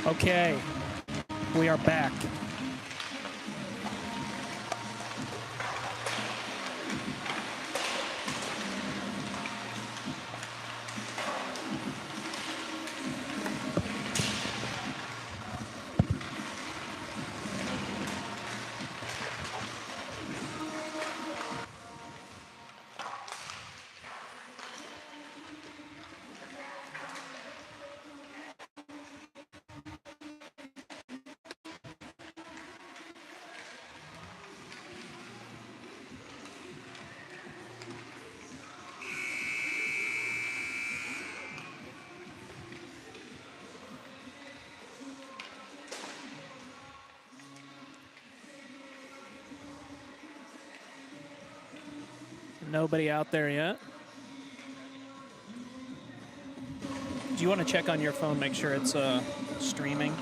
Okay, we are back. Nobody out there yet. Do you want to check on your phone, make sure it's streaming?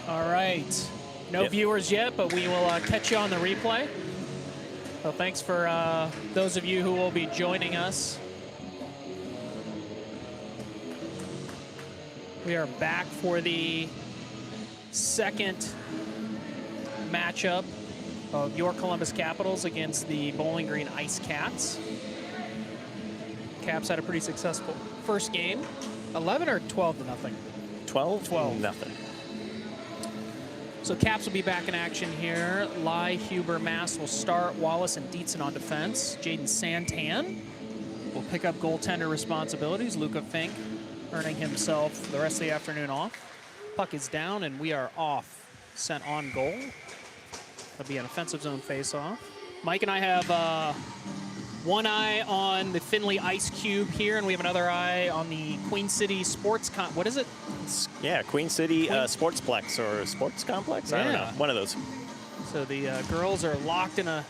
All right. No viewers yet, but we will catch you on the replay. So thanks for those of you who will be joining us. We are back for the second matchup of your Columbus Capitals against the Bowling Green Ice Cats. Caps had a pretty successful first game. 11 or 12 to nothing? 12? 12. Nothing. So Caps will be back in action here. Lai, Huber, Mass will start. Wallace and Dietzen on defense. Jaden Santan will pick up goaltender responsibilities. Luca Fink earning himself the rest of the afternoon off. Puck is down and we are off. Sent on goal. That'll be an offensive zone face-off. Mike and I have one eye on the Finley Ice Cube here, and we have another eye on the Queen City Sports what is it? Yeah, Queen City Sportsplex or Sports Complex? I don't know. One of those. So the girls are locked in a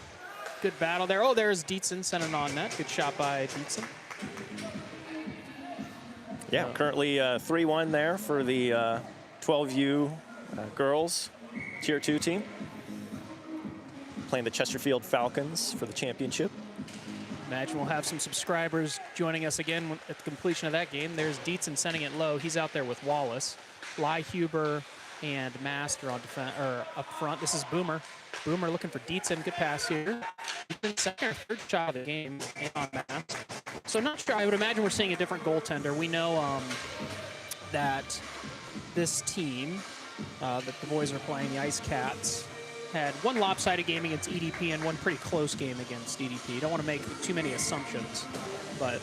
good battle there. Oh, there's Dietzen sending on net. Good shot by Dietzen. Yeah, currently 3-1 there for the 12U girls Tier 2 team. Playing the Chesterfield Falcons for the championship. Imagine we'll have some subscribers joining us again at the completion of that game. There's Dietzen sending it low. He's out there with Wallace. Lai, Huber, and Master on defense or up front. This is Boomer. Boomer looking for Dietzen. Good pass here. Second or third shot of the game on Master. So not sure. I would imagine we're seeing a different goaltender. We know that this team that the boys are playing, the Ice Cats, had one lopsided game against EDP and one pretty close game against EDP. Don't want to make too many assumptions, but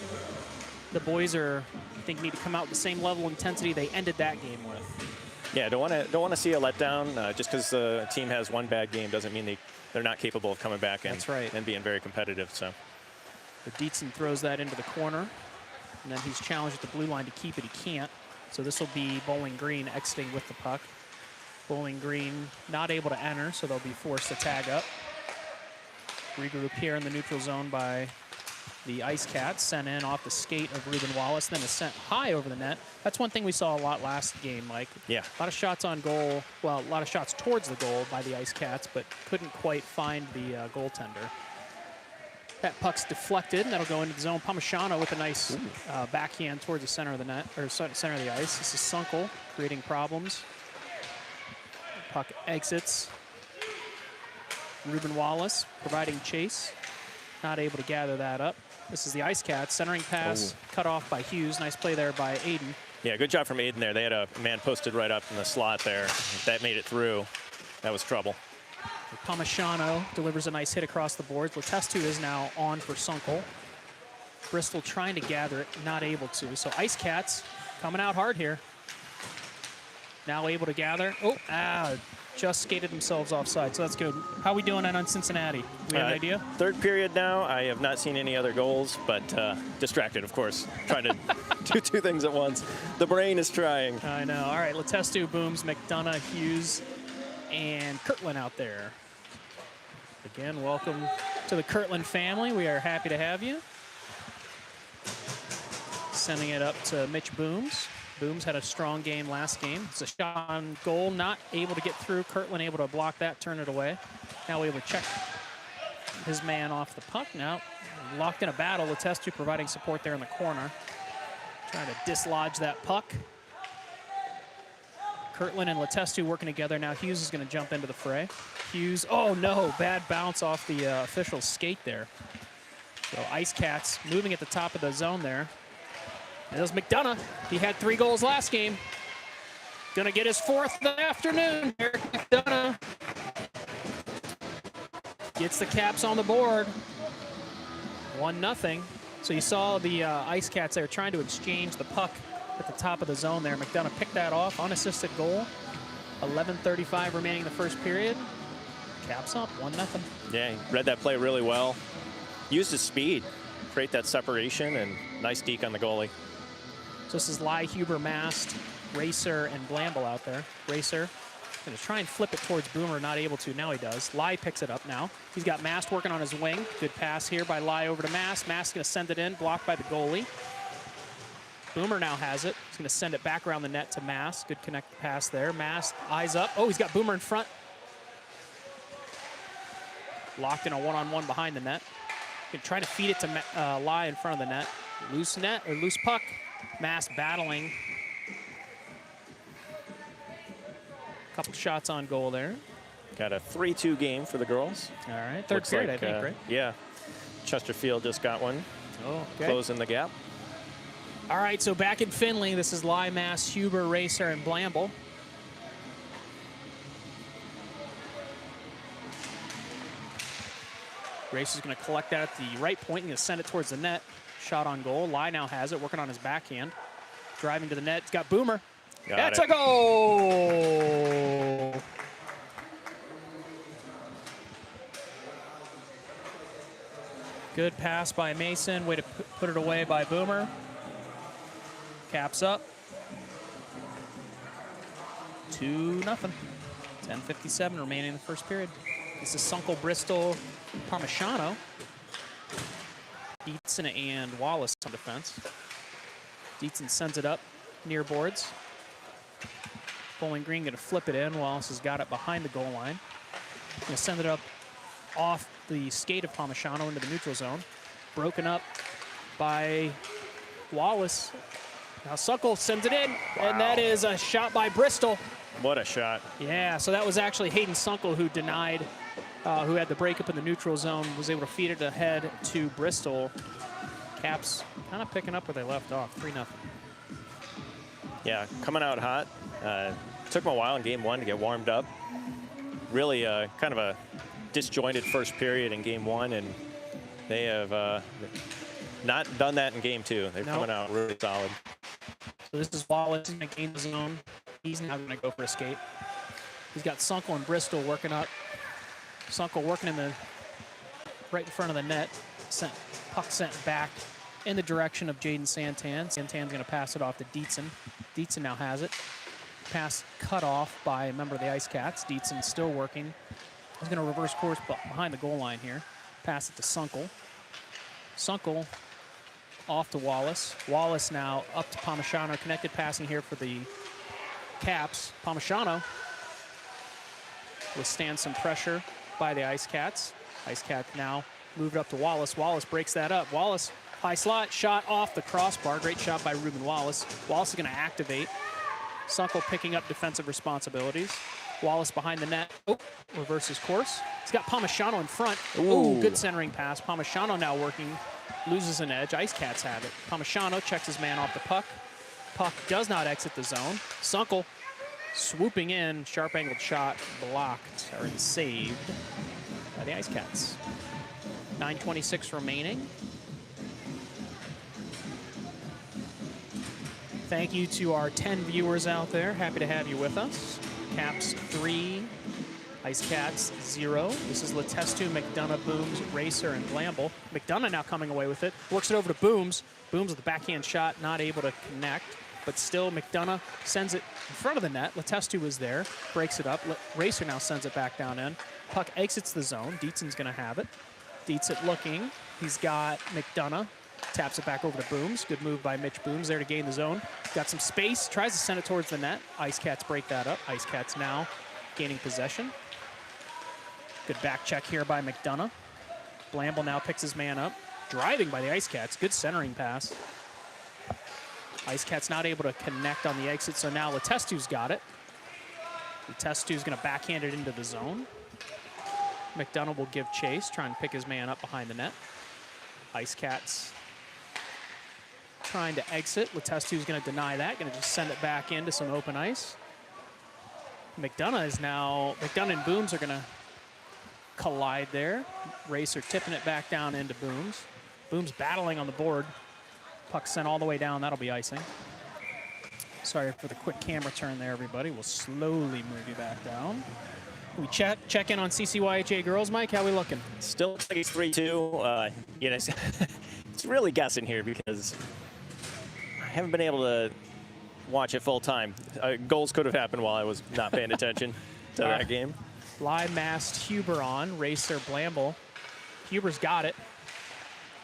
the boys are, I think, need to come out with the same level of intensity they ended that game with. Yeah, don't want to see a letdown. Just because the team has one bad game doesn't mean they're not capable of coming back and being very competitive. So, but Dietzen throws that into the corner, and then he's challenged at the blue line to keep it. He can't. So this will be Bowling Green exiting with the puck. Bowling Green not able to enter, so they'll be forced to tag up. Regroup here in the neutral zone by the Ice Cats. Sent in off the skate of Ruben Wallace, then is sent high over the net. That's one thing we saw a lot last game, Mike. Yeah. A lot of shots on goal, well, a lot of shots towards the goal by the Ice Cats, but couldn't quite find the goaltender. That puck's deflected, and that'll go into the zone. Palmisano with a nice backhand towards the center of the net, or center of the ice. This is Sunkel creating problems. Puck exits. Ruben Wallace providing chase. Not able to gather that up. This is the Ice Cats. Centering pass cut off by Hughes. Nice play there by Aiden. Yeah, good job from Aiden there. They had a man posted right up in the slot there. That made it through. That was trouble. Palmisano delivers a nice hit across the boards. Letestu is now on for Sunkel. Bristol trying to gather it, not able to. So Ice Cats coming out hard here. Now able to gather. just skated themselves offside, so that's good. How we doing on Cincinnati? Do we have an idea? Third period now. I have not seen any other goals, but distracted, of course, trying to do two things at once. The brain is trying. I know. All right, Letestu, Booms, McDonough, Hughes, and Kirtland out there. Again, welcome to the Kirtland family. We are happy to have you. Sending it up to Mitch Booms. Booms had a strong game last game. It's a shot on goal, not able to get through. Kirtland able to block that, turn it away. Now able to check his man off the puck. Now locked in a battle. Letestu providing support there in the corner. Trying to dislodge that puck. Kirtland and Letestu working together. Now Hughes is going to jump into the fray. Hughes, oh no, bad bounce off the official's skate there. So Ice Cats moving at the top of the zone there. And there's McDonough. He had 3 goals last game. Gonna get his 4th the afternoon. Eric McDonough gets the Caps on the board. 1-0. So you saw the Ice Cats there trying to exchange the puck at the top of the zone there. McDonough picked that off, unassisted goal. 11:35 remaining in the first period. Caps up, 1-0. Yeah, he read that play really well. Used his speed, create that separation, and nice deke on the goalie. So this is Lai, Huber, Mast, Racer, and Blamble out there. Racer going to try and flip it towards Boomer, not able to. Now he does. Lai picks it up now. He's got Mast working on his wing. Good pass here by Lai over to Mast. Mast going to send it in, blocked by the goalie. Boomer now has it. He's going to send it back around the net to Mast. Good connect pass there. Mast, eyes up. Oh, he's got Boomer in front. Locked in a one-on-one behind the net. Trying to feed it to Lai in front of the net. Loose net, or loose puck. Mast battling. Couple shots on goal there. Got a 3-2 game for the girls. All right, third Looks period, like, I think, right? Yeah. Chesterfield just got one. Oh, okay. Closing the gap. All right, so back in Finley, this is Lai, Mast, Huber, Racer, and Blamble. Racer's going to collect that at the right point and going to send it towards the net. Shot on goal. Lai now has it, working on his backhand. Driving to the net. It's got Boomer. That's a goal! Good pass by Mason. Way to put it away by Boomer. Caps up. 2-0. 10:57 remaining in the first period. This is Sunkel, Bristol, Parmigiano. Dietzen and Wallace on defense. Dietzen sends it up near boards. Bowling Green going to flip it in. Wallace has got it behind the goal line. Going to send it up off the skate of Parmigiano into the neutral zone. Broken up by Wallace. Now Sunkel sends it in, and that is a shot by Bristol. What a shot. Yeah, so that was actually Hayden Sunkel who denied, who had the breakup in the neutral zone, was able to feed it ahead to Bristol. Caps kind of picking up where they left off, 3-0. Yeah, coming out hot. Took them a while in game 1 to get warmed up. Really kind of a disjointed first period in game 1, and they have not done that in game 2. They're coming out really solid. So this is Wallace in the game zone. He's now going to go for a skate. He's got Sunkel and Bristol working up. Sunkel working in the right in front of the net. Puck sent back in the direction of Jaden Santan. Santan's going to pass it off to Dietzen. Dietzen now has it. Pass cut off by a member of the Ice Cats. Dietzen still working. He's going to reverse course behind the goal line here. Pass it to Sunkel. Sunkel off to Wallace. Wallace now up to Parmigiano. Connected passing here for the Caps. Parmigiano withstands some pressure by the Ice Cats. Ice Cats now moved up to Wallace. Wallace breaks that up. Wallace, high slot, shot off the crossbar. Great shot by Ruben Wallace. Wallace is going to activate. Sunkel picking up defensive responsibilities. Wallace behind the net. Oh, reverses course. He's got Parmigiano in front. Oh, good centering pass. Parmigiano now working, loses an edge. Ice Cats have it. Parmigiano checks his man off the puck. Puck does not exit the zone. Sunkel swooping in, sharp angled shot, blocked or saved by the Ice Cats. 9:26 remaining. Thank you to our 10 viewers out there. Happy to have you with us. Caps 3, Ice Cats 0. This is Letestu, McDonough, Booms, Racer, and Blamble. McDonough now coming away with it. Works it over to Booms. Booms with the backhand shot, not able to connect. But still, McDonough sends it in front of the net. Letestu was there, breaks it up. Racer now sends it back down in. Puck exits the zone. Dietzon's going to have it. Dietzon looking. He's got McDonough. Taps it back over to Booms. Good move by Mitch Booms there to gain the zone. Got some space. Tries to send it towards the net. Ice Cats break that up. Ice Cats now gaining possession. Good back check here by McDonough. Blamble now picks his man up. Driving by the Ice Cats. Good centering pass. Ice Cats not able to connect on the exit, so now Letestu's got it. Letestu's going to backhand it into the zone. McDonough will give chase, trying to pick his man up behind the net. Ice Cats trying to exit. Letestu's going to deny that, going to just send it back into some open ice. McDonough and Booms are going to collide there. Racer tipping it back down into Booms. Booms battling on the board. Puck sent all the way down. That'll be icing. Sorry for the quick camera turn there, everybody. We'll slowly move you back down. We check in on CCYHA girls, Mike. How we looking? Still looks like it's 3-2. You know, it's really guessing here because I haven't been able to watch it full time. Goals could have happened while I was not paying attention to that game. Lie masked Huber on. Racer Blamble. Huber's got it.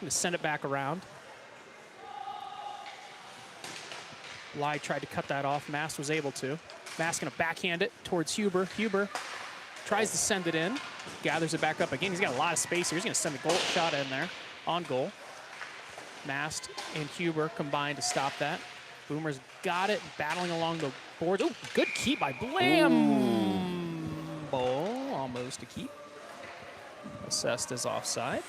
Gonna send it back around. Lie tried to cut that off. Mast was able to. Mast gonna backhand it towards Huber. Huber tries to send it in. Gathers it back up again. He's got a lot of space here. He's gonna send a goal shot in there. On goal. Mast and Huber combined to stop that. Boomer's got it. Battling along the boards. Oh, good keep by Blamble. Almost a keep. Assessed as offside.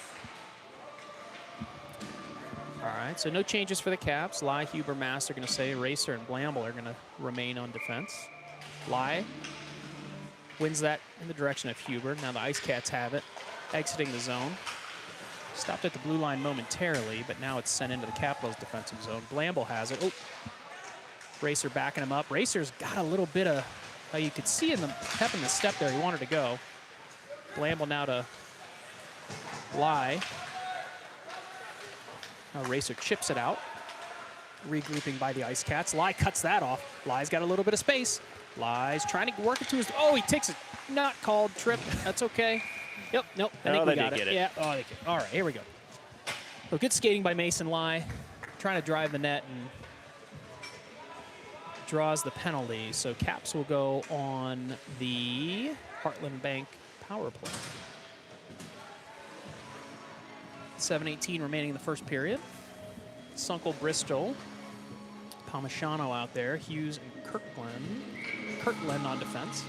All right, so no changes for the Caps. Lie, Huber, Mast are going to say Racer and Blamble are going to remain on defense. Lie wins that in the direction of Huber. Now the Ice Cats have it, exiting the zone. Stopped at the blue line momentarily, but now it's sent into the Capitals' defensive zone. Blamble has it. Oh, Racer backing him up. Racer's got a little bit of, you could see in the pep in the step there, he wanted to go. Blamble now to Lie. Now Racer chips it out. Regrouping by the Ice Cats. Lie cuts that off. Lie's got a little bit of space. Lie's trying to work it to his, oh, he takes it. Not called trip. That's okay. Yep, nope. I think we got it. Yeah, oh, they get it. All right, here we go. So good skating by Mason Lie. Trying to drive the net and draws the penalty. So Caps will go on the Heartland Bank power play. 7:18 remaining in the first period. Sunkel, Bristol, Palmisano out there. Hughes and Kirkland on defense.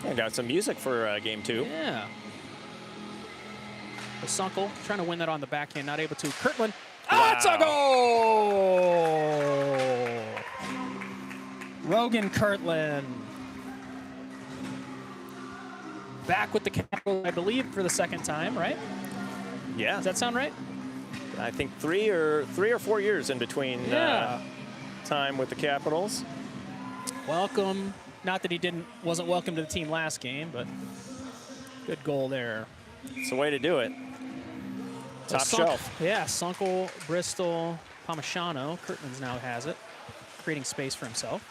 Yeah, got some music for game two. Yeah. Sunkel trying to win that on the backhand, not able to. Kirkland. Wow. It's a goal! Rogan Kirtland. Back with the Capitals, I believe, for the second time, right? Yeah. Does that sound right? I think three or 4 years in between time with the Capitals. Welcome. Not that he wasn't welcome to the team last game, but good goal there. It's the way to do it. Top shelf. Yeah, Sunkel, Bristol, Palmisano. Kirtland's now has it, creating space for himself.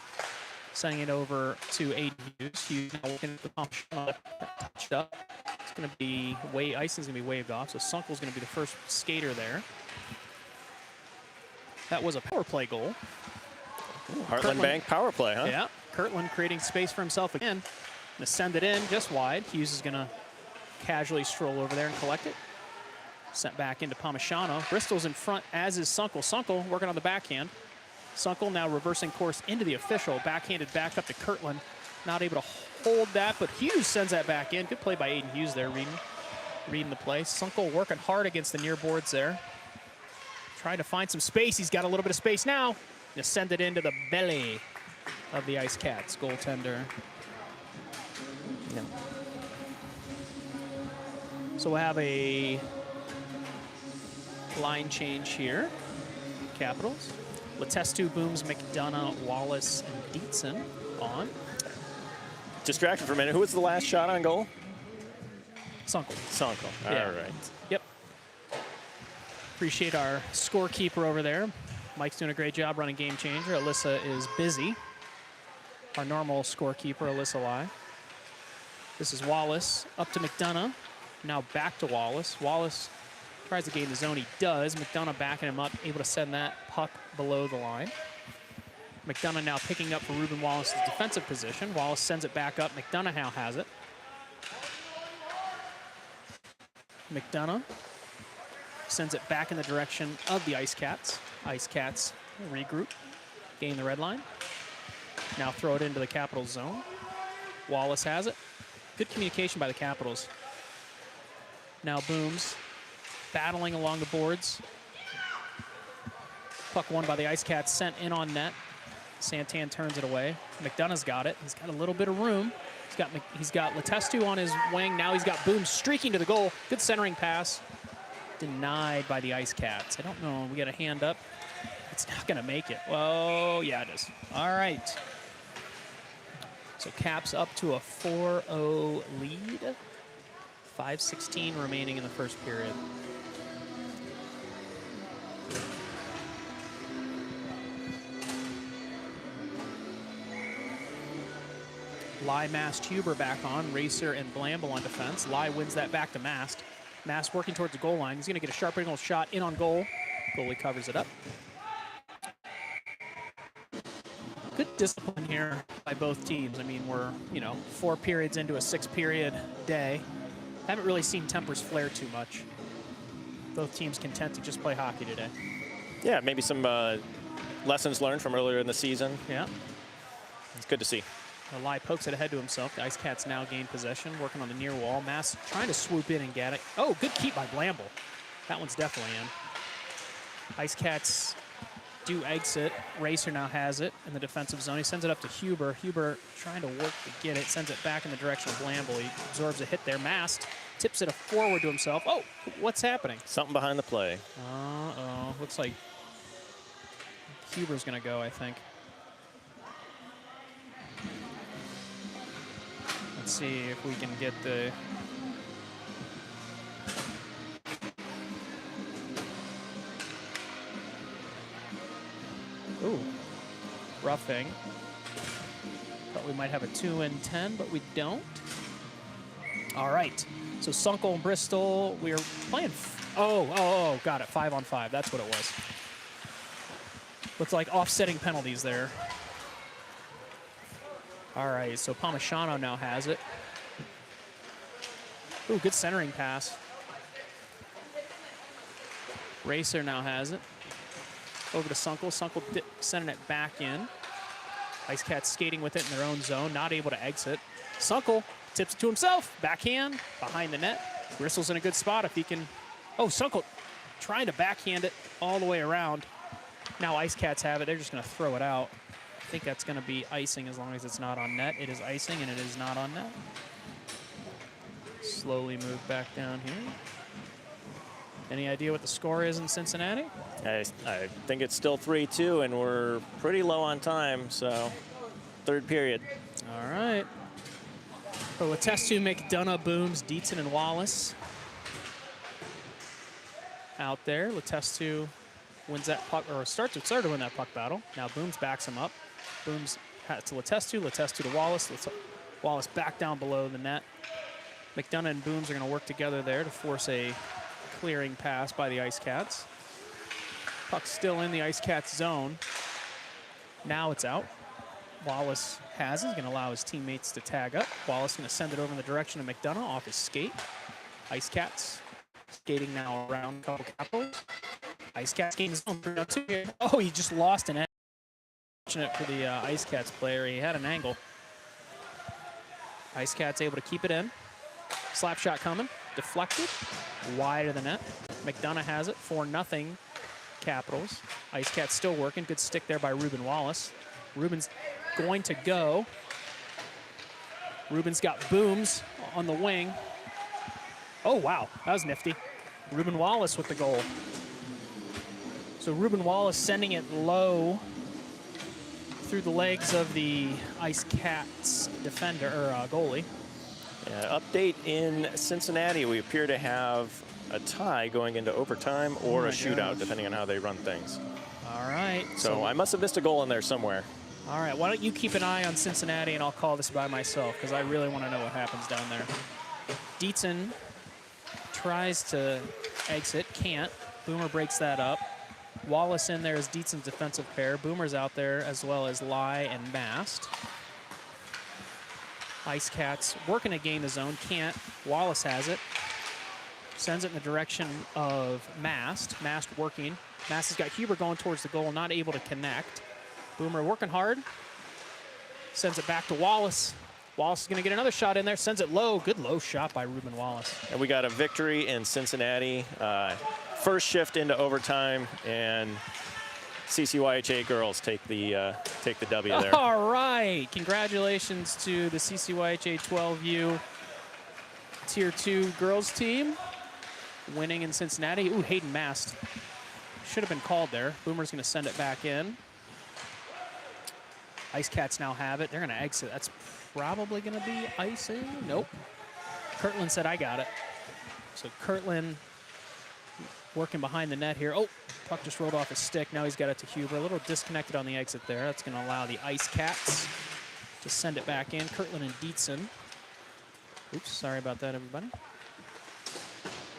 Sending it over to Aiden Hughes. Hughes now looking at the Palmisano, touched up. It's going to be icing's going to be waved off, so Sunkel's going to be the first skater there. That was a power play goal. Heartland Bank power play, huh? Yeah, Kirtland creating space for himself again. Going to send it in just wide. Hughes is going to casually stroll over there and collect it. Sent back into Palmisano. Bristol's in front, as is Sunkel. Sunkel working on the backhand. Sunkel now reversing course into the official. Backhanded back up to Kirtland. Not able to hold that, but Hughes sends that back in. Good play by Aiden Hughes there, reading the play. Sunkel working hard against the near boards there. Trying to find some space. He's got a little bit of space now. Just send it into the belly of the Ice Cats goaltender. Yeah. So we'll have a line change here. Capitals. Letestu, Booms, McDonough, Wallace, and Dietzon on. distracted for a minute. Who was the last shot on goal? Sunkel. Sunkel. Yeah. All right. Yep. Appreciate our scorekeeper over there. Mike's doing a great job running Game Changer. Alyssa is busy. Our normal scorekeeper, Alyssa Lai. This is Wallace up to McDonough. Now back to Wallace. Wallace tries to gain the zone. He does. McDonough backing him up, able to send that puck below the line. McDonough now picking up for Ruben Wallace's defensive position. Wallace sends it back up. McDonough now has it. McDonough sends it back in the direction of the Ice Cats. Ice Cats regroup, gain the red line. Now throw it into the Capitals zone. Wallace has it. Good communication by the Capitals. Now Booms battling along the boards. Puck won by the Ice Cats, sent in on net. Santan turns it away. McDonough's got it. He's got a little bit of room. He's got Letestu on his wing. Now he's got Booms streaking to the goal. Good centering pass. Denied by the Ice Cats. I don't know. We got a hand up. It's not going to make it. Well, yeah, it is. All right. So Caps up to a 4-0 lead. 5:16 remaining in the first period. Lai, Mast, Huber back on. Racer and Blamble on defense. Lai wins that back to Mast. Mast working towards the goal line. He's going to get a sharp angle shot in on goal. Goalie covers it up. Good discipline here by both teams. I mean, we're, 4 periods into a 6-period day. Haven't really seen tempers flare too much. Both teams content to just play hockey today. Yeah, maybe some lessons learned from earlier in the season. Yeah. It's good to see. Lai pokes it ahead to himself. The Ice Cats now gain possession, working on the near wall. Mass trying to swoop in and get it. Oh, good keep by Blamble. That one's definitely in. Ice Cats do exit. Racer now has it in the defensive zone. He sends it up to Huber. Huber trying to work to get it. Sends it back in the direction of Blamble. He absorbs a hit there. Mast tips it forward to himself. Oh, what's happening? Something behind the play. Uh-oh. Looks like Huber's going to go, I think. Let's see if we can get the... Ooh, roughing. Thought we might have a 2-10, but we don't. All right, so Sunkel and Bristol, we're playing, oh, got it, 5-on-5, that's what it was. Looks like offsetting penalties there. All right, so Palmisano now has it. Ooh, good centering pass. Racer now has it. Over to Sunkel. Sunkel sending it back in. Ice Cats skating with it in their own zone, not able to exit. Sunkel tips it to himself. Backhand behind the net. Bristol's in a good spot if he can. Oh, Sunkel trying to backhand it all the way around. Now Ice Cats have it. They're just going to throw it out. I think that's going to be icing as long as it's not on net. It is icing and it is not on net. Slowly move back down here. Any idea what the score is in Cincinnati? I think it's still 3-2, and we're pretty low on time, so third period. All right. So Letestu, McDonough, Booms, Dietzen, and Wallace out there. Letestu wins that puck, or started to win that puck battle. Now Booms backs him up. Booms to Letestu, Letestu to Wallace. Wallace back down below the net. McDonough and Booms are going to work together there to force a clearing pass by the Ice Cats. Puck's still in the Ice Cats zone. Now it's out. Wallace has it. He's going to allow his teammates to tag up. Wallace going to send it over in the direction of McDonough off his skate. Ice Cats skating now around a couple Capitals. Ice Cats gain his own 3-2 here. Oh, he just lost an edge. Fortunate for the Ice Cats player. He had an angle. Ice Cats able to keep it in. Slap shot coming. Deflected. Wide of the net. McDonough has it. 4-0 Capitals. Ice Cats still working. Good stick there by Ruben Wallace. Ruben's going to go. Ruben's got Booms on the wing. Oh, wow. That was nifty. Ruben Wallace with the goal. So Ruben Wallace sending it low through the legs of the Ice Cats defender or goalie. Update in Cincinnati. We appear to have a tie going into overtime or a shootout, depending on how they run things. All right. So I must have missed a goal in there somewhere. All right. Why don't you keep an eye on Cincinnati, and I'll call this by myself because I really want to know what happens down there. Dietzen tries to exit, can't. Boomer breaks that up. Wallace in there is Dietzen's defensive pair. Boomer's out there as well as Lai and Mast. Ice Cats working to gain the zone, can't. Wallace has it. Sends it in the direction of Mast. Mast working. Mast has got Huber going towards the goal, not able to connect. Boomer working hard. Sends it back to Wallace. Wallace is going to get another shot in there. Sends it low. Good low shot by Ruben Wallace. And we got a victory in Cincinnati. First shift into overtime, and CCYHA girls take the W there. All right. Congratulations to the CCYHA 12U Tier 2 girls team winning in Cincinnati. Ooh, Hayden Mast should have been called there. Boomer's going to send it back in. Ice Cats now have it. They're going to exit. That's probably going to be icing. Nope. Kirtland said, I got it. So Kirtland working behind the net here. Oh, puck just rolled off his stick. Now he's got it to Huber. A little disconnected on the exit there. That's going to allow the Ice Cats to send it back in. Kirtland and Dietzen. Oops, sorry about that, everybody.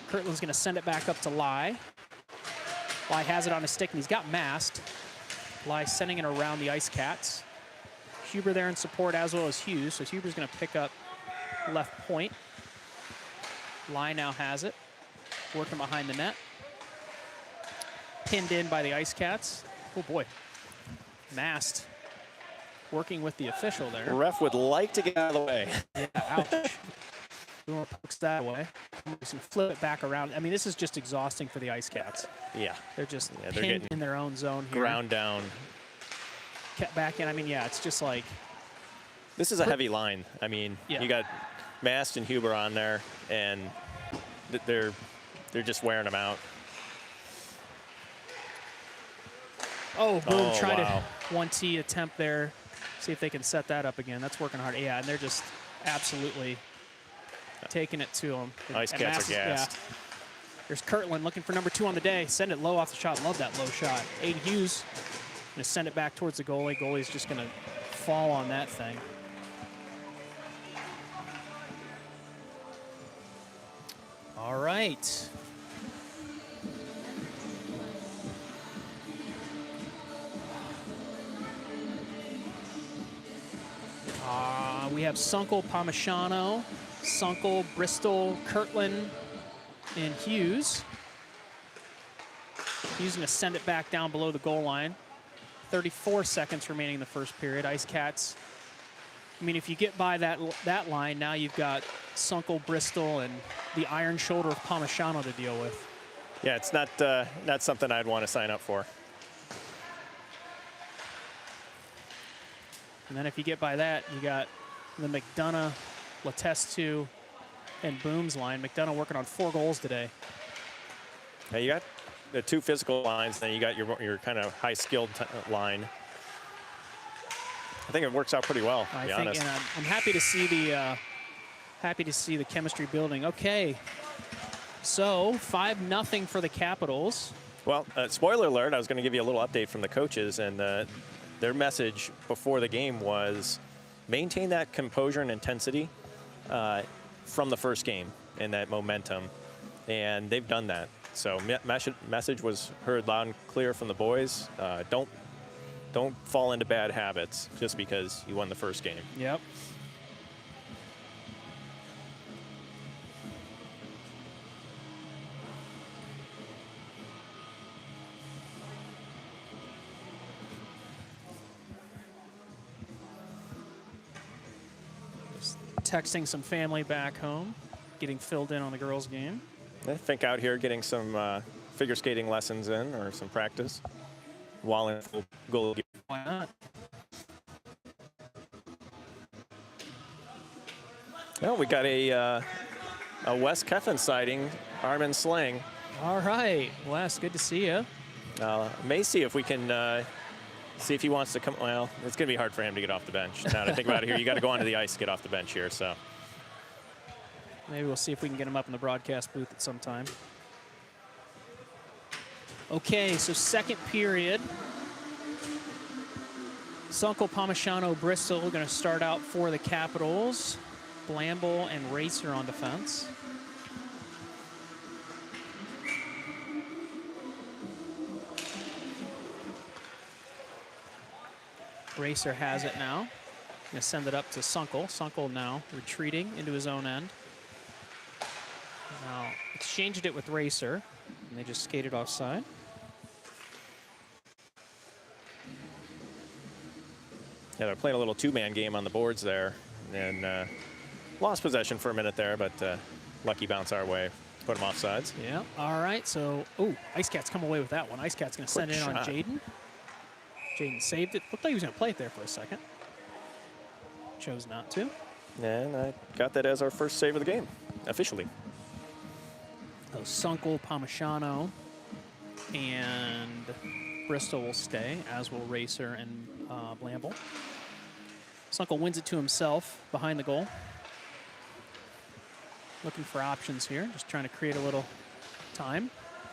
Kirtland's going to send it back up to Lai. Lai has it on his stick, and he's got Mast. Lai sending it around the Ice Cats. Huber there in support, as well as Hughes. So Huber's going to pick up left point. Lai now has it. Working behind the net. Pinned in by the Ice Cats. Oh, boy. Mast working with the official there. The ref would like to get out of the way. Yeah, ouch. Boomer pokes that away. Just flip it back around. I mean, this is just exhausting for the Ice Cats. Yeah. They're just they're pinned in their own zone here. Ground down. Kept back in. I mean, yeah, it's just like. This is a heavy line. I mean, yeah. You got Mast and Huber on there, and they're just wearing them out. Oh, boom, Oh, try wow. to 1T attempt there. See if they can set that up again. That's working hard. Yeah, and they're just absolutely taking it to them. Ice Cats are gassed. Yeah. There's Kirtland looking for number 2 on the day. Send it low off the shot. Love that low shot. Aiden Hughes going to send it back towards the goalie. Goalie's just going to fall on that thing. All right. We have Sunkel, Palmisano, Sunkel, Bristol, Kirtland, and Hughes. Hughes going to send it back down below the goal line. 34 seconds remaining in the first period. Ice Cats. I mean, if you get by that line, now you've got Sunkel, Bristol, and the iron shoulder of Palmisano to deal with. Yeah, it's not something I'd want to sign up for. And then if you get by that, you got the McDonough, Letestu, and Booms line. McDonough working on 4 goals today. Now you got the 2 physical lines, then you got your kind of high-skilled line. I think it works out pretty well, to be honest. And I'm happy to see the chemistry building. Okay, so 5-0 for the Capitals. Well, spoiler alert, I was going to give you a little update from the coaches, and their message before the game was maintain that composure and intensity from the first game and that momentum, and they've done that. So message was heard loud and clear from the boys. Don't fall into bad habits just because you won the first game. Yep. Just texting some family back home, getting filled in on the girls' game. I think out here getting some figure skating lessons in or some practice while in full goal. Why not? Well, we got a Wes Keffin sighting, arm in sling. All right, Wes, good to see you. May see if we can See if he wants to come. Well, it's going to be hard for him to get off the bench. Now to think about it here, you got to go onto the ice to get off the bench here. So maybe we'll see if we can get him up in the broadcast booth at some time. Okay, so second period. Sunkel, Palmisano, Bristol going to start out for the Capitals. Blamble and Racer on defense. Racer has it now. Going to send it up to Sunkel. Sunkel now retreating into his own end. Now exchanged it with Racer, and they just skated offside. yeah, they're playing a little two-man game on the boards there, and lost possession for a minute there, but lucky bounce our way. Put them offsides. Yeah. All right. So, oh, Ice Cat's come away with that one. Ice Cat's going to send it in on Jaden. Jaden saved it. Looked like he was going to play it there for a second. Chose not to. And I got that as our first save of the game, officially. So Sunkel, Palmisano, and Bristol will stay, as will Racer and Blamble. Sunkel wins it to himself behind the goal. Looking for options here, just trying to create a little time.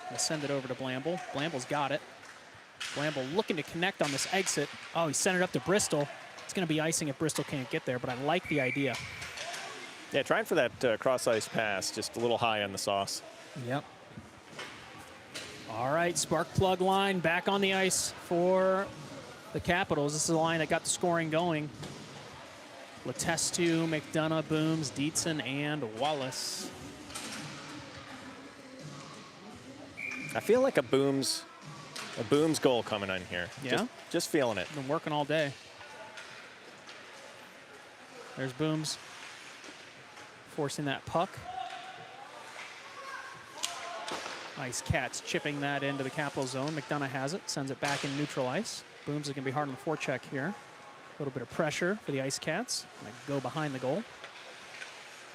Gonna send it over to Blamble. Blamble's got it. Blamble looking to connect on this exit. Oh, he sent it up to Bristol. It's gonna be icing if Bristol can't get there, but I like the idea. Yeah, trying for that cross-ice pass, just a little high on the sauce. Yep. All right, spark plug line back on the ice for the Capitals. This is the line that got the scoring going. Letestu, McDonough, Booms, Dietzen, and Wallace. I feel like a Booms goal coming on here. Yeah? Just feeling it. Been working all day. There's Booms forcing that puck. Ice Cats chipping that into the Capital zone. McDonough has it, sends it back in neutral ice. Booms is going to be hard on the forecheck here. A little bit of pressure for the Ice Cats. Gonna go behind the goal.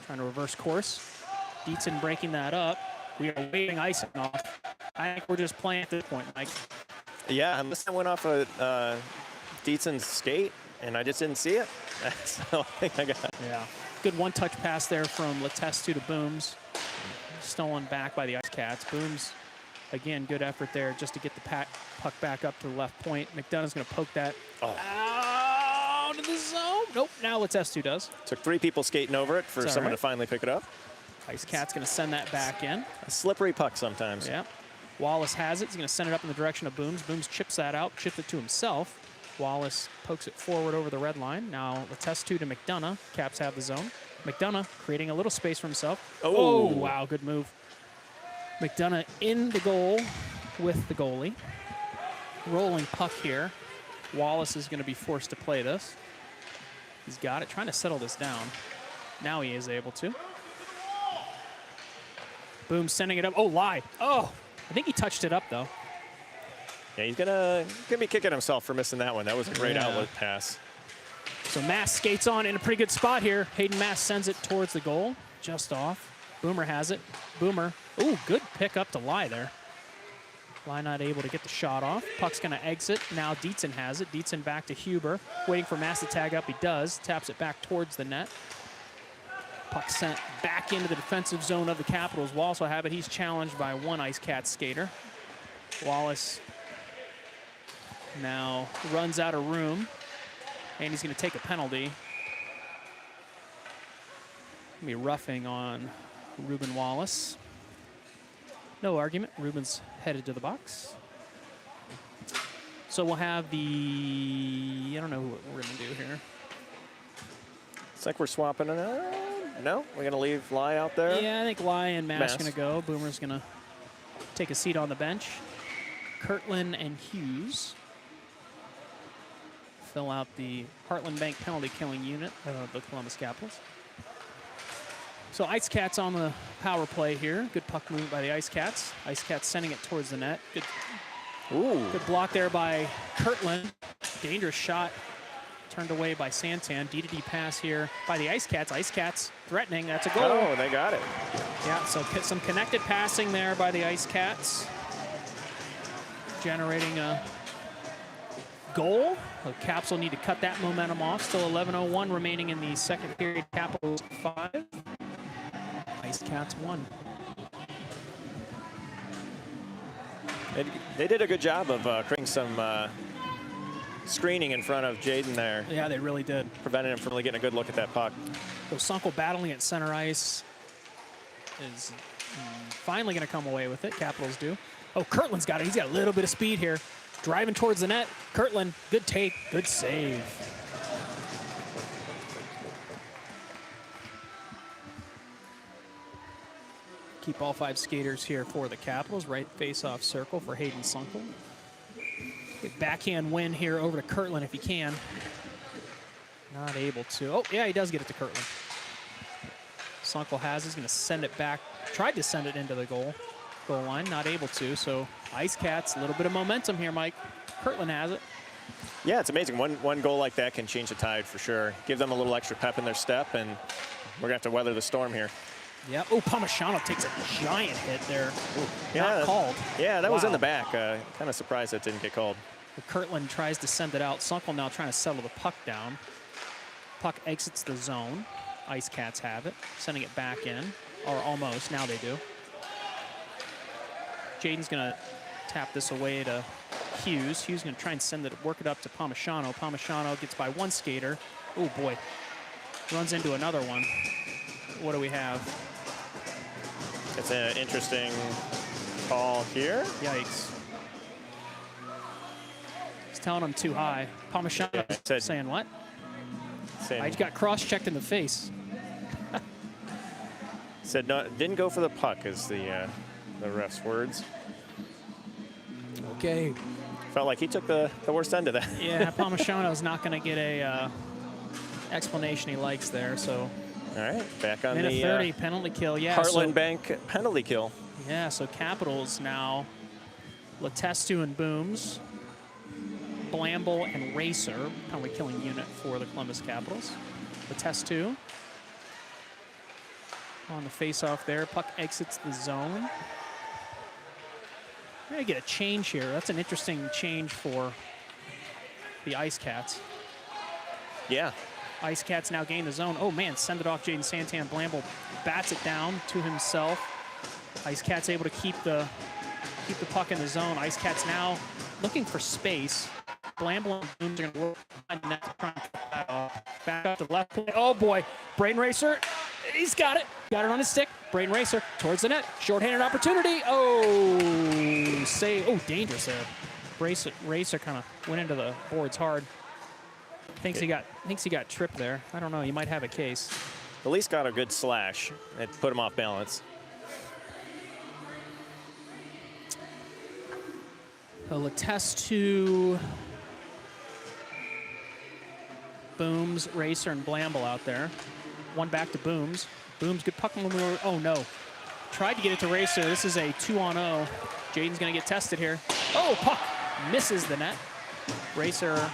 Trying to reverse course. Dietzen breaking that up. We are waving icing off. I think we're just playing at this point, Mike. Yeah, unless I went off a Dietzen's skate and I just didn't see it. So I think I got it. Yeah. Good one-touch pass there from Letestu to Booms. Stolen back by the Ice Cats. Booms, again, good effort there just to get the puck back up to the left point. McDonough's going to poke that out of the zone. Nope, now Letestu does. Took 3 people skating over it for someone to finally pick it up. Ice Cat's going to send that back in. A slippery puck sometimes. Yeah. Wallace has it. He's going to send it up in the direction of Booms. Booms chips that out, chips it to himself. Wallace pokes it forward over the red line. Now Letestu to McDonough. Caps have the zone. McDonough creating a little space for himself. Oh, wow, good move. McDonough in the goal with the goalie. Rolling puck here. Wallace is going to be forced to play this. He's got it, trying to settle this down. Now he is able to. Boom, sending it up. Oh, lie. Oh, I think he touched it up, though. Yeah, he's gonna be kicking himself for missing that one. That was a great outlet pass. So Mass skates on in a pretty good spot here. Hayden Mass sends it towards the goal, just off. Boomer has it. Boomer, ooh, good pick up to Lie there. Lie not able to get the shot off. Puck's gonna exit. Now Dietzen has it. Dietzen back to Huber. Waiting for Mass to tag up, he does. Taps it back towards the net. Puck sent back into the defensive zone of the Capitals. Wallace will have it. He's challenged by one Ice Cat skater. Wallace now runs out of room, and he's going to take a penalty. Gonna be roughing on Ruben Wallace. No argument. Ruben's headed to the box. So we'll have the, I don't know what we're going to do here. It's like we're swapping it out. No, we're going to leave Lie out there. Yeah, I think Lie and Mass going to go. Boomer's going to take a seat on the bench. Kirtland and Hughes fill out the Heartland Bank penalty killing unit of the Columbus Capitals. So Ice Cats on the power play here. Good puck move by the Ice Cats. Ice Cats sending it towards the net. Good block there by Kirtland. Dangerous shot turned away by Santan. D-to-D pass here by the Ice Cats. Ice Cats threatening. That's a goal. Oh, they got it. Yeah, so some connected passing there by the Ice Cats. Generating a goal. The Caps will need to cut that momentum off. Still 11:01 remaining in the second period. Capitals 5. Ice Cats 1. They did a good job of creating some screening in front of Jaden there. Yeah, they really did. Prevented him from really getting a good look at that puck. So Sunkel battling at center ice is finally going to come away with it. Capitals do. Oh, Kirtland's got it. He's got a little bit of speed here. Driving towards the net. Kirtland, good take, good save. Keep all 5 skaters here for the Capitals. Right face-off circle for Hayden Sunkel. Good backhand win here over to Kirtland if he can. Not able to. Oh, yeah, he does get it to Kirtland. Sunkel has it. He's going to send it back. Tried to send it into the goal line. Not able to. So Ice Cats, a little bit of momentum here, Mike. Kirtland has it. Yeah, it's amazing. One goal like that can change the tide for sure. Give them a little extra pep in their step, and we're going to have to weather the storm here. Yep. Oh, Palmisano takes a giant hit there. Yeah, Not called. Yeah, that was in Wow. the back. Kind of surprised that didn't get called. Kirtland tries to send it out. Sunkel now trying to settle the puck down. Puck exits the zone. Ice Cats have it. Sending it back in. Or almost. Now they do. Jaden's going to tap this away to Hughes. Hughes going to try and send it, work it up to Palmisano. Palmisano gets by one skater. Oh, boy. Runs into another one. What do we have? It's an interesting call here. Yikes. He's telling him too high. Palmisano saying what? I just got cross-checked in the face. Said no, didn't go for the puck is the ref's words. Okay. Felt like he took the worst end of that. Yeah, Palmisano's not going to get a explanation he likes there, so. All right, back on Minute the 30, penalty kill, yeah. Heartland Bank penalty kill. Yeah, so Capitals now, Letestu and Booms, Blamble and Racer, penalty killing unit for the Columbus Capitals. Letestu on the face-off there. Puck exits the zone. We're going to get a change here. That's an interesting change for the Ice Cats. Yeah. Ice Cats now gain the zone. Oh, man, send it off Jaden Santan. Blamble bats it down to himself. Ice Cats able to keep the puck in the zone. Ice Cats now looking for space. Blamble and Booms are going to work behind the net to try and cut that off. Back up to the left. Oh, boy. Braden Racer, he's got it. Got it on his stick. Braden Racer towards the net. Short-handed opportunity. Oh, save. Oh, dangerous there. Racer kind of went into the boards hard. Thinks he got tripped there. I don't know. You might have a case. At least got a good slash. It put him off balance. Letestu, Booms, Racer, and Blamble out there. One back to Booms. Booms, good puck maneuver. Oh, no. Tried to get it to Racer. This is a 2-on-0. Jaden's going to get tested here. Oh, puck misses the net. Racer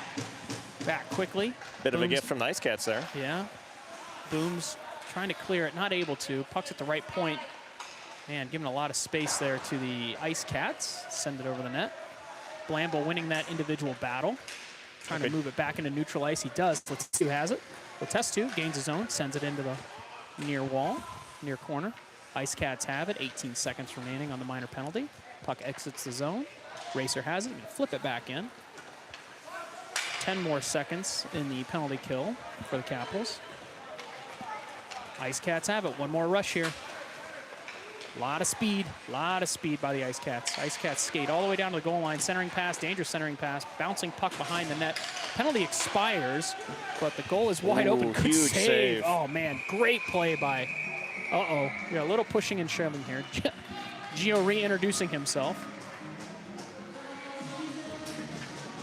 back quickly. Bit of a gift from the Ice Cats there. Yeah. Booms trying to clear it, not able to. Puck's at the right point. Man, giving a lot of space there to the Ice Cats. Send it over the net. Blamble winning that individual battle. Trying to move it back into neutral ice. He does. Letestu has it. Letestu gains his own, sends it into the near wall, near corner. Ice Cats have it. 18 seconds remaining on the minor penalty. Puck exits the zone. Racer has it. Flip it back in. 10 more seconds in the penalty kill for the Capitals. Ice Cats have it. One more rush here. A lot of speed by the Ice Cats. Ice Cats skate all the way down to the goal line. Centering pass, dangerous centering pass. Bouncing puck behind the net. Penalty expires, but the goal is wide open. Good huge save. Oh, man, great play by, uh-oh. We got a little pushing and shoving here. Gio reintroducing himself.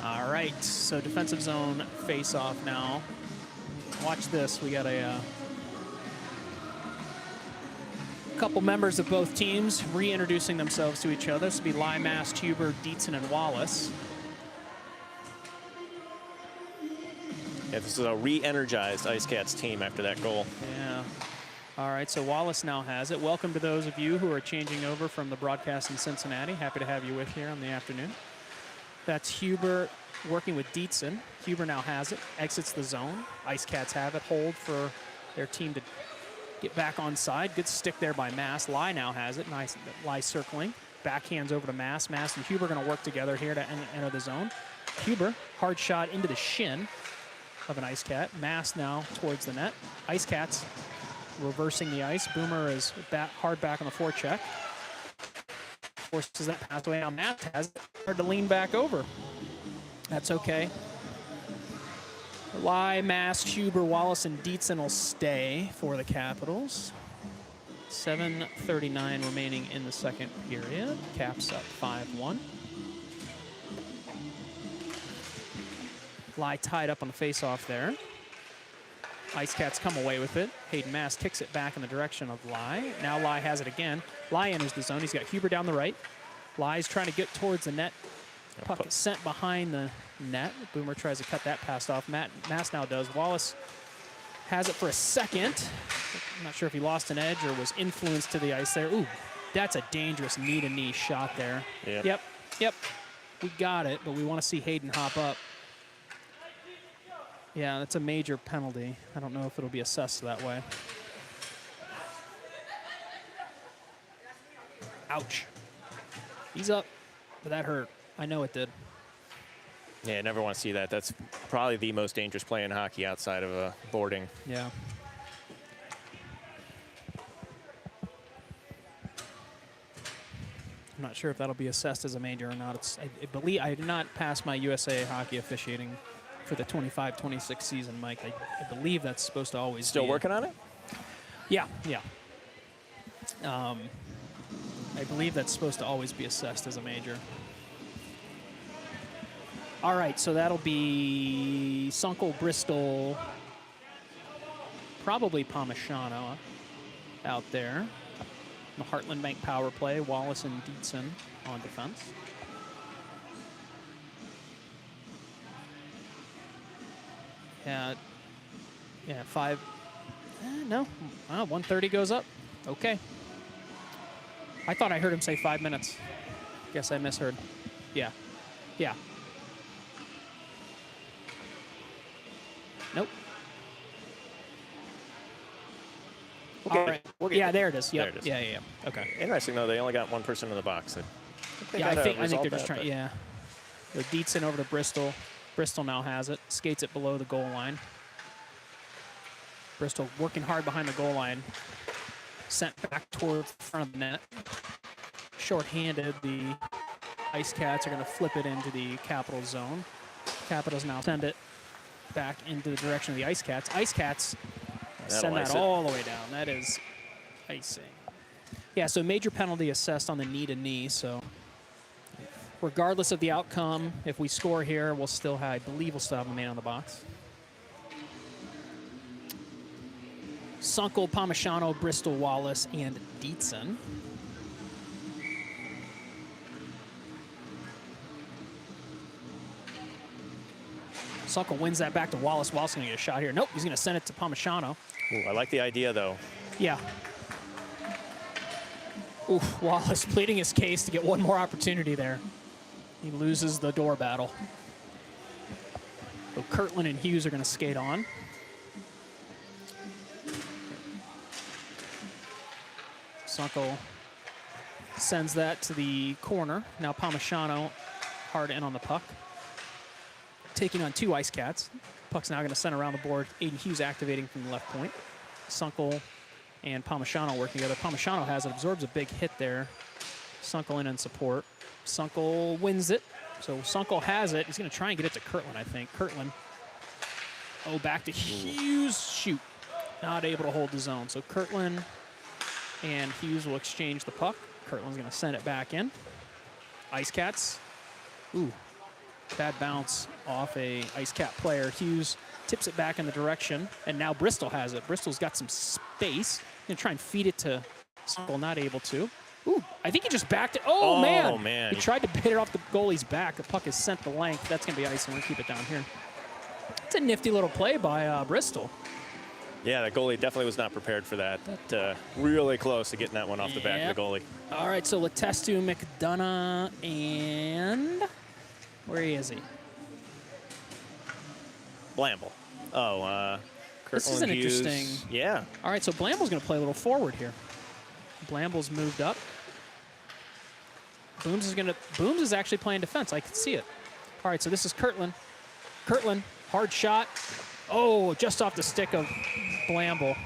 All right, so defensive zone face-off now. Watch this. We got a couple members of both teams reintroducing themselves to each other. This will be Lymass, Huber, Dietzen, and Wallace. Yeah, this is a re-energized Ice Cats team after that goal. Yeah. All right, so Wallace now has it. Welcome to those of you who are changing over from the broadcast in Cincinnati. Happy to have you with here on the afternoon. That's Huber, working with Dietzen. Huber now has it, exits the zone. Ice Cats have it, hold for their team to get back on side. Good stick there by Mass. Lai now has it, nice. Lai circling. Backhands over to Mass. Mass and Huber going to work together here to enter the zone. Huber, hard shot into the shin of an Ice Cat. Mass now towards the net. Ice Cats reversing the ice. Boomer is hard back on the forecheck. Forces that pass away. Now Mass has it. Hard to lean back over. That's okay. Lai, Mass, Huber, Wallace, and Dietzen will stay for the Capitals. 7:39 remaining in the second period. Caps up 5-1. Lai tied up on the face-off there. Ice Cats come away with it. Hayden Mass kicks it back in the direction of Lai. Now Lai has it again. Lai enters the zone. He's got Huber down the right. Lai's trying to get towards the net. Puck is sent behind the net. Boomer tries to cut that pass off. Mass now does. Wallace has it for a second. I'm not sure if he lost an edge or was influenced to the ice there. Ooh, that's a dangerous knee-to-knee shot there. Yep. We got it, but we want to see Hayden hop up. Yeah, that's a major penalty. I don't know if it'll be assessed that way. Ouch. He's up, but that hurt. I know it did. Yeah, I never want to see that. That's probably the most dangerous play in hockey outside of a boarding. Yeah. I'm not sure if that'll be assessed as a major or not. I believe I did not pass my USA hockey officiating for the 25-26 season, Mike. I believe that's supposed to always Still be working on it? Yeah. I believe that's supposed to always be assessed as a major. All right, so that'll be Sunkel, Bristol, probably Palmisano out there. The Heartland Bank power play, Wallace and Dietzen on defense. Yeah, 5. No, 1:30 goes up. Okay. I thought I heard him say 5 minutes. Guess I misheard. Yeah. Nope. All right. Yeah, there it is. Yep. There it is. Yeah. Okay. Interesting, though, they only got one person in the box. I think they're just trying. Yeah. So Dietzen over to Bristol. Bristol now has it. Skates it below the goal line. Bristol working hard behind the goal line. Sent back towards the front of the net. Short-handed, the Ice Cats are going to flip it into the Capitals zone. Capitals now send it back into the direction of the Ice Cats. Ice Cats send that all the way down. That is icing. Yeah, so major penalty assessed on the knee-to-knee. So regardless of the outcome, if we score here, we'll still have, I believe we'll still have a man on the box. Sunkel, Palmisano, Bristol, Wallace, and Dietzen. Sunkel wins that back to Wallace. Wallace going to get a shot here. Nope, he's going to send it to Palmisano. Ooh, I like the idea, though. Yeah. Oof, Wallace pleading his case to get one more opportunity there. He loses the door battle. So Kirtland and Hughes are going to skate on. Sunkel sends that to the corner. Now Palmisano hard in on the puck. Taking on 2 Ice Cats. Puck's now going to send around the board. Aiden Hughes activating from the left point. Sunkel and Palmisano working together. Palmisano has it, absorbs a big hit there. Sunkel in support. Sunkel wins it. So Sunkel has it. He's going to try and get it to Kirtland, I think. Kirtland, back to Hughes. Shoot. Not able to hold the zone. So Kirtland and Hughes will exchange the puck. Kirtland's going to send it back in. Ice Cats. Ooh. Bad bounce off a Ice Cat player. Hughes tips it back in the direction, and now Bristol has it. Bristol's got some space. Going to try and feed it to Sunkel, not able to. Ooh, I think he just backed it. Oh, man. He tried to hit it off the goalie's back. The puck is sent the length. That's going to be icing. We'll keep it down here. It's a nifty little play by Bristol. Yeah, the goalie definitely was not prepared for that. Really close to getting that one off the back of the goalie. All right, so Letestu, McDonough, and where is he? Blamble. Oh, This is Kirtland an Hughes. interesting- Yeah. All right, so Blamble's going to play a little forward here. Blamble's moved up. Booms is actually playing defense. I can see it. All right, so this is Kirtland. Kirtland, hard shot. Oh, just off the stick of Blamble.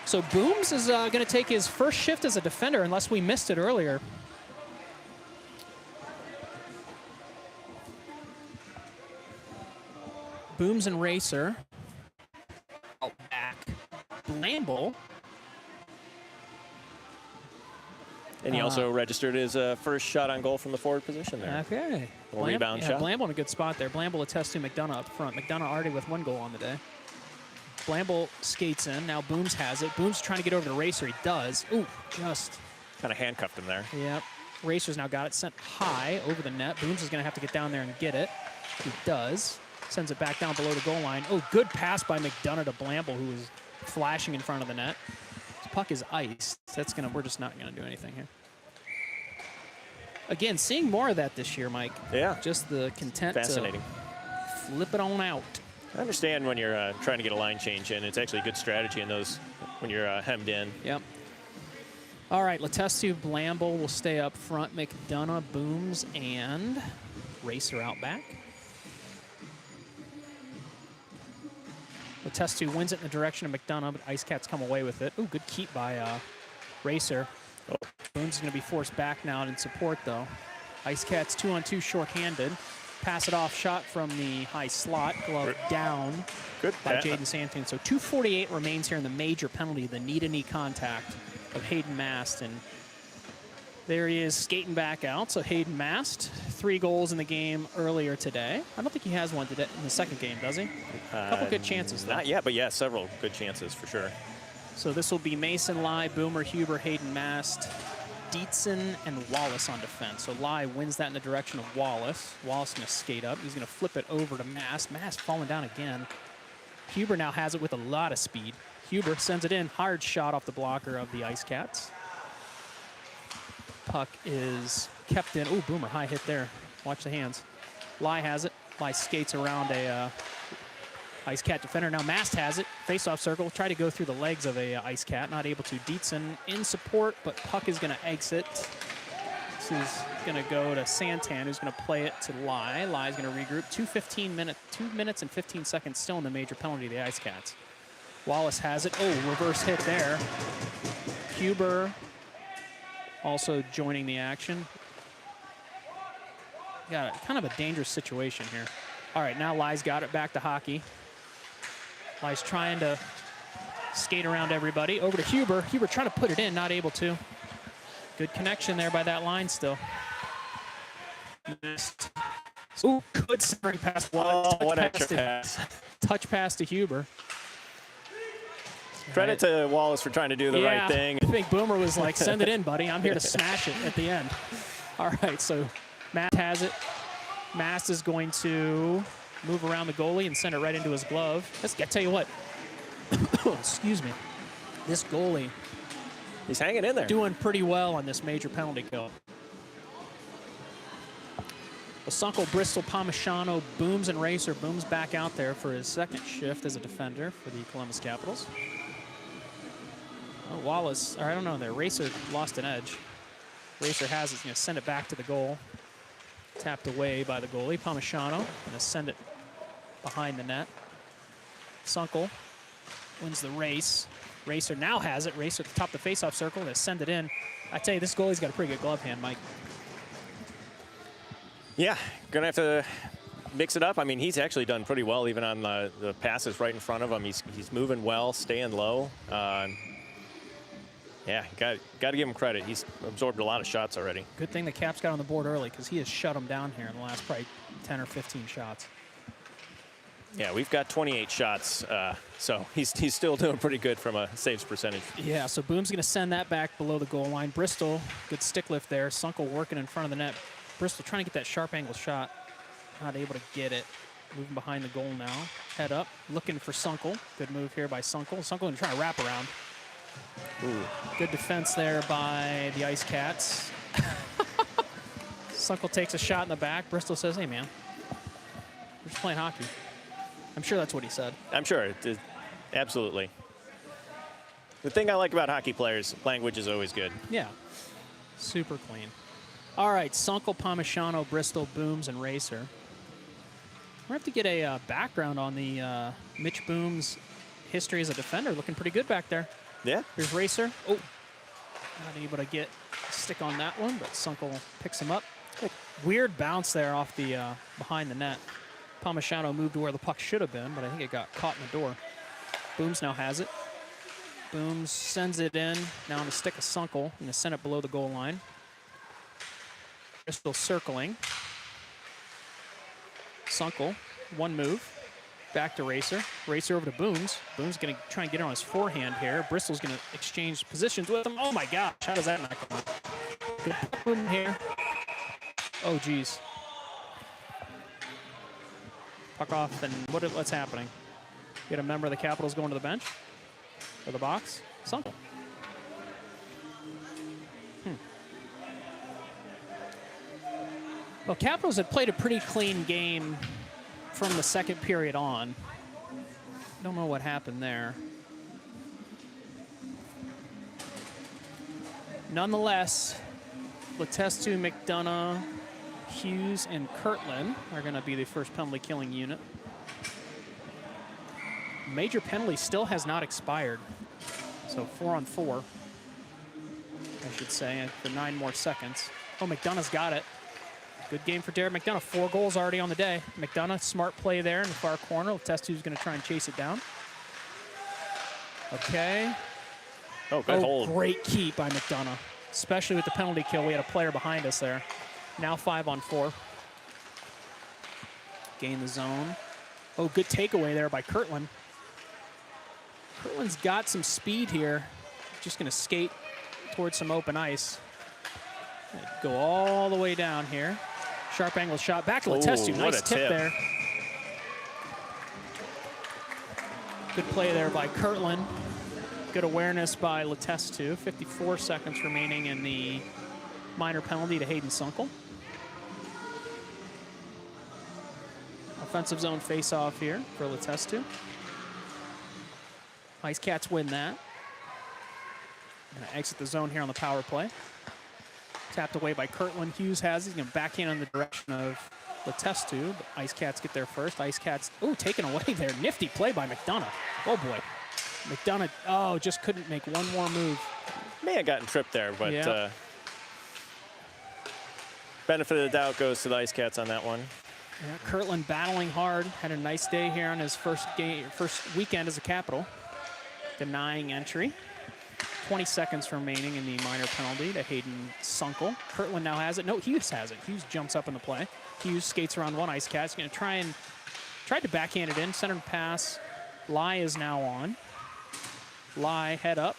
So Booms is going to take his first shift as a defender, unless we missed it earlier. Booms and Racer. Out back. Blamble. And he also registered his first shot on goal from the forward position there. Okay. Little rebound shot. Blamble in a good spot there. Blamble attests to McDonough up front. McDonough already with 1 goal on the day. Blamble skates in. Now Booms has it. Booms trying to get over to Racer. He does. Ooh, just. Kind of handcuffed him there. Yep. Racer's now got it sent high over the net. Booms is going to have to get down there and get it. He does. Sends it back down below the goal line. Oh, good pass by McDonough to Blamble, who was flashing in front of the net. This puck is iced. We're just not going to do anything here. Again, seeing more of that this year, Mike. Yeah. Just the content Fascinating. to flip it on out. I understand when you're trying to get a line change in. It's actually a good strategy in those when you're hemmed in. Yep. All right, Letestu, Blamble will stay up front. McDonough, Booms, and Racer out back. Letestu wins it in the direction of McDonough, but Ice Cats come away with it. Ooh, good keep by Racer. Oh. Booms is going to be forced back now in support, though. Ice Cats 2-on-2 short-handed. Pass it off, shot from the high slot, glove down Good by pass. Jaden Santoon. So 2:48 remains here in the major penalty, the knee-to-knee contact of Hayden Mast. And there he is skating back out. So Hayden Mast, 3 goals in the game earlier today. I don't think he has one today in the second game, does he? A couple good chances, though. Not yet, but yeah, several good chances for sure. So this will be Mason, Lai, Boomer, Huber, Hayden Mast, Dietzen, and Wallace on defense. So Lai wins that in the direction of Wallace. Wallace going to skate up. He's going to flip it over to Mast. Mast falling down again. Huber now has it with a lot of speed. Huber sends it in. Hard shot off the blocker of the Ice Cats. Puck is kept in. Ooh, Boomer, high hit there. Watch the hands. Lai has it. Lai skates around a Ice Cat defender. Now Mast has it. Face-off circle. Try to go through the legs of a Ice Cat. Not able to. Dietzen in support, but puck is going to exit. This is going to go to Santan, who's going to play it to Lai. Lai's going to regroup. 2 minutes and 15 seconds still in the major penalty of the Ice Cats. Wallace has it. Oh, reverse hit there. Huber also joining the action. Got kind of a dangerous situation here. All right, now Lai's got it back to hockey. Lai's trying to skate around everybody. Over to Huber. Huber trying to put it in, not able to. Good connection there by that line still. Missed. Ooh, good centering pass. Oh, what extra pass. Touch pass to Huber. Credit to Wallace for trying to do the right thing. I think Boomer was like, send it in, buddy. I'm here to smash it at the end. All right, so Mast has it. Mast is going to move around the goalie and send it right into his glove. I tell you what, excuse me, this goalie He's hanging in there. doing pretty well on this major penalty kill. Osunkel, Bristol, Palmisano, Booms, and Racer. Booms back out there for his second shift as a defender for the Columbus Capitals. Oh, Wallace, or I don't know there. Racer lost an edge. Racer has it. He's going to send it back to the goal. Tapped away by the goalie. Palmisano going to send it behind the net. Sunkel wins the race. Racer now has it. Racer at the top of the faceoff circle. Going to send it in. I tell you, this goalie's got a pretty good glove hand, Mike. Yeah, gonna have to mix it up. I mean, he's actually done pretty well even on the passes right in front of him. He's moving well, staying low. Yeah, got to give him credit. He's absorbed a lot of shots already. Good thing the Caps got on the board early because he has shut them down here in the last probably 10 or 15 shots. Yeah, we've got 28 shots, so he's still doing pretty good from a saves percentage. Yeah, so Boom's going to send that back below the goal line. Bristol, good stick lift there. Sunkel working in front of the net. Bristol trying to get that sharp angle shot. Not able to get it. Moving behind the goal now. Head up, looking for Sunkel. Good move here by Sunkel. Sunkel going to try to wrap around. Ooh. Good defense there by the Ice Cats. Sunkel takes a shot in the back. Bristol says, hey, man, we're just playing hockey. I'm sure that's what he said. I'm sure. Absolutely. The thing I like about hockey players, language is always good. Yeah. Super clean. All right, Sunkel, Palmisano, Bristol, Booms, and Racer. We have to get a background on the Mitch Booms' history as a defender. Looking pretty good back there. Yeah. Here's Racer. Oh, not able to get a stick on that one, but Sunkel picks him up. Weird bounce there off the behind the net. Palmisano moved to where the puck should have been, but I think it got caught in the door. Booms now has it. Booms sends it in. Now on the stick of Sunkel. Going to send it below the goal line. Bristol circling. Sunkel, one move. Back to Racer. Racer over to Booms. Booms going to try and get it on his forehand here. Bristol's going to exchange positions with him. Oh my gosh, how does that not come out? Good boom here. Oh geez. Puck off, and what's happening? You got a member of the Capitals going to the bench? Or the box? Sunkel. Well, Capitals had played a pretty clean game from the second period on. Don't know what happened there. Nonetheless, Letestu, McDonough, Hughes, and Kirtland are going to be the first penalty killing unit. Major penalty still has not expired. So 4-on-4, I should say, for 9 more seconds. Oh, McDonough's got it. Good game for Derek McDonough. 4 goals already on the day. McDonough, smart play there in the far corner. Letestu's going to try and chase it down. Okay. Oh, good hold. Great keep by McDonough, especially with the penalty kill. We had a player behind us there. Now 5-on-4. Gain the zone. Oh, good takeaway there by Kirtland. Kirtland's got some speed here. Just going to skate towards some open ice. Go all the way down here. Sharp angle shot. Back to Letestu. Nice tip there. Good play there by Kirtland. Good awareness by Letestu. 54 seconds remaining in the minor penalty to Hayden Sunkel. Offensive zone face-off here for Letestu. Ice Cats win that. Gonna exit the zone here on the power play. Tapped away by Kirtland. Hughes has it. He's gonna backhand in the direction of Letestu, but Ice Cats get there first. Ice Cats, oh, taken away there. Nifty play by McDonough. Oh boy. McDonough, oh, just couldn't make one more move. May have gotten tripped there, but yeah. Benefit of the doubt goes to the Ice Cats on that one. Yeah, Kirtland battling hard. Had a nice day here on his first weekend as a Capital. Denying entry. 20 seconds remaining in the minor penalty to Hayden Sunkel. Kirtland now has it. No, Hughes has it. Hughes jumps up in the play. Hughes skates around one Ice Cat. He's going to tried to backhand it in. Centered pass. Lai is now on. Lai head up.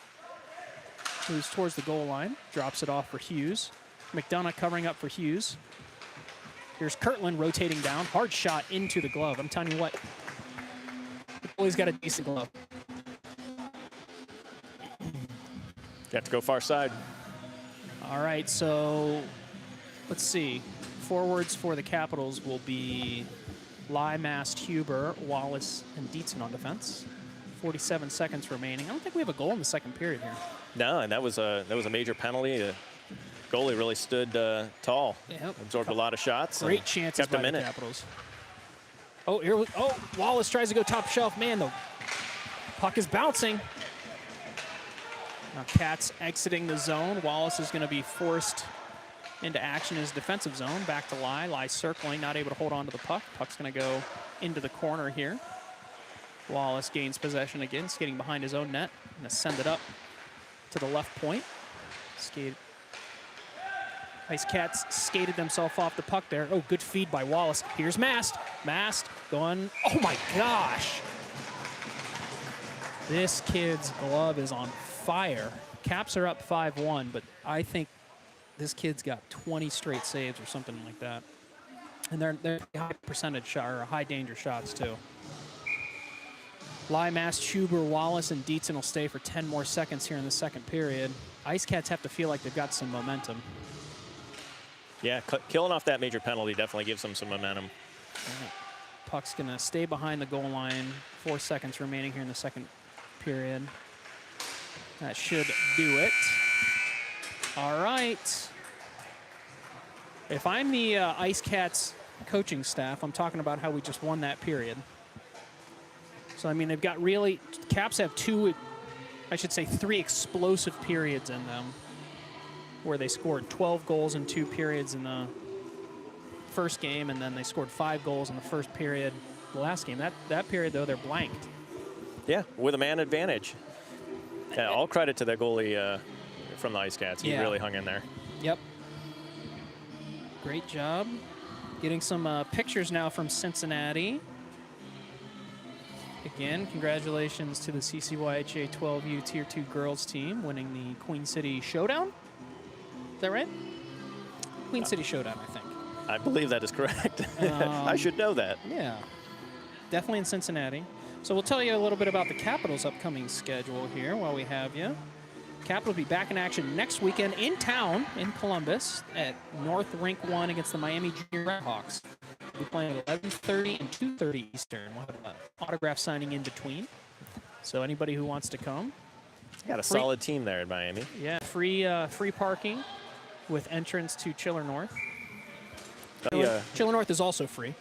Moves towards the goal line. Drops it off for Hughes. McDonough covering up for Hughes. Here's Kirtland rotating down. Hard shot into the glove. I'm telling you what. The goalie's got a decent glove. You have to go far side. All right, so let's see. Forwards for the Capitals will be Lai, Mast, Huber, Wallace, and Dietzen on defense. 47 seconds remaining. I don't think we have a goal in the second period here. No, and that was a major penalty. The goalie really stood tall. Yep. Absorbed a lot of shots. Great chances by the Capitals. Oh, Wallace tries to go top shelf. Man, the puck is bouncing. Now Cats exiting the zone. Wallace is going to be forced into action in his defensive zone. Back to Lai. Lai circling, not able to hold on to the puck. Puck's going to go into the corner here. Wallace gains possession again, skating behind his own net. Going to send it up to the left point. Ice Cats skated themselves off the puck there. Oh, good feed by Wallace. Here's Mast. Mast going, oh my gosh. This kid's glove is on fire. Caps are up 5-1, but I think this kid's got 20 straight saves or something like that. And they're high percentage shot or high danger shots too. Lai, Mast, Huber, Wallace, and Dietzen will stay for 10 more seconds here in the second period. Ice Cats have to feel like they've got some momentum. Yeah, killing off that major penalty definitely gives them some momentum. Right. Puck's going to stay behind the goal line. 4 seconds remaining here in the second period. That should do it. All right. If I'm the Ice Cats coaching staff, I'm talking about how we just won that period. So, I mean, they've got really, Caps have three explosive periods in them where they scored 12 goals in 2 periods in the first game, and then they scored 5 goals in the first period the last game. That period, though, they're blanked. Yeah, with a man advantage. Yeah, all credit to the goalie from the Ice Cats. He really hung in there. Yep. Great job. Getting some pictures now from Cincinnati. Again, congratulations to the CCYHA 12U Tier 2 girls team winning the Queen City Showdown. Is that right? Queen City Showdown, I think. I believe that is correct. I should know that. Yeah, definitely in Cincinnati. So we'll tell you a little bit about the Capitals' upcoming schedule here while we have you. Capitals will be back in action next weekend in town in Columbus at North Rink 1 against the Miami Junior Redhawks. We'll be playing at 11:30 and 2:30 Eastern. We'll have an autograph signing in between. So anybody who wants to come. Got a solid team there in Miami. Yeah, free parking with entrance to Chiller North. Chiller North is also free.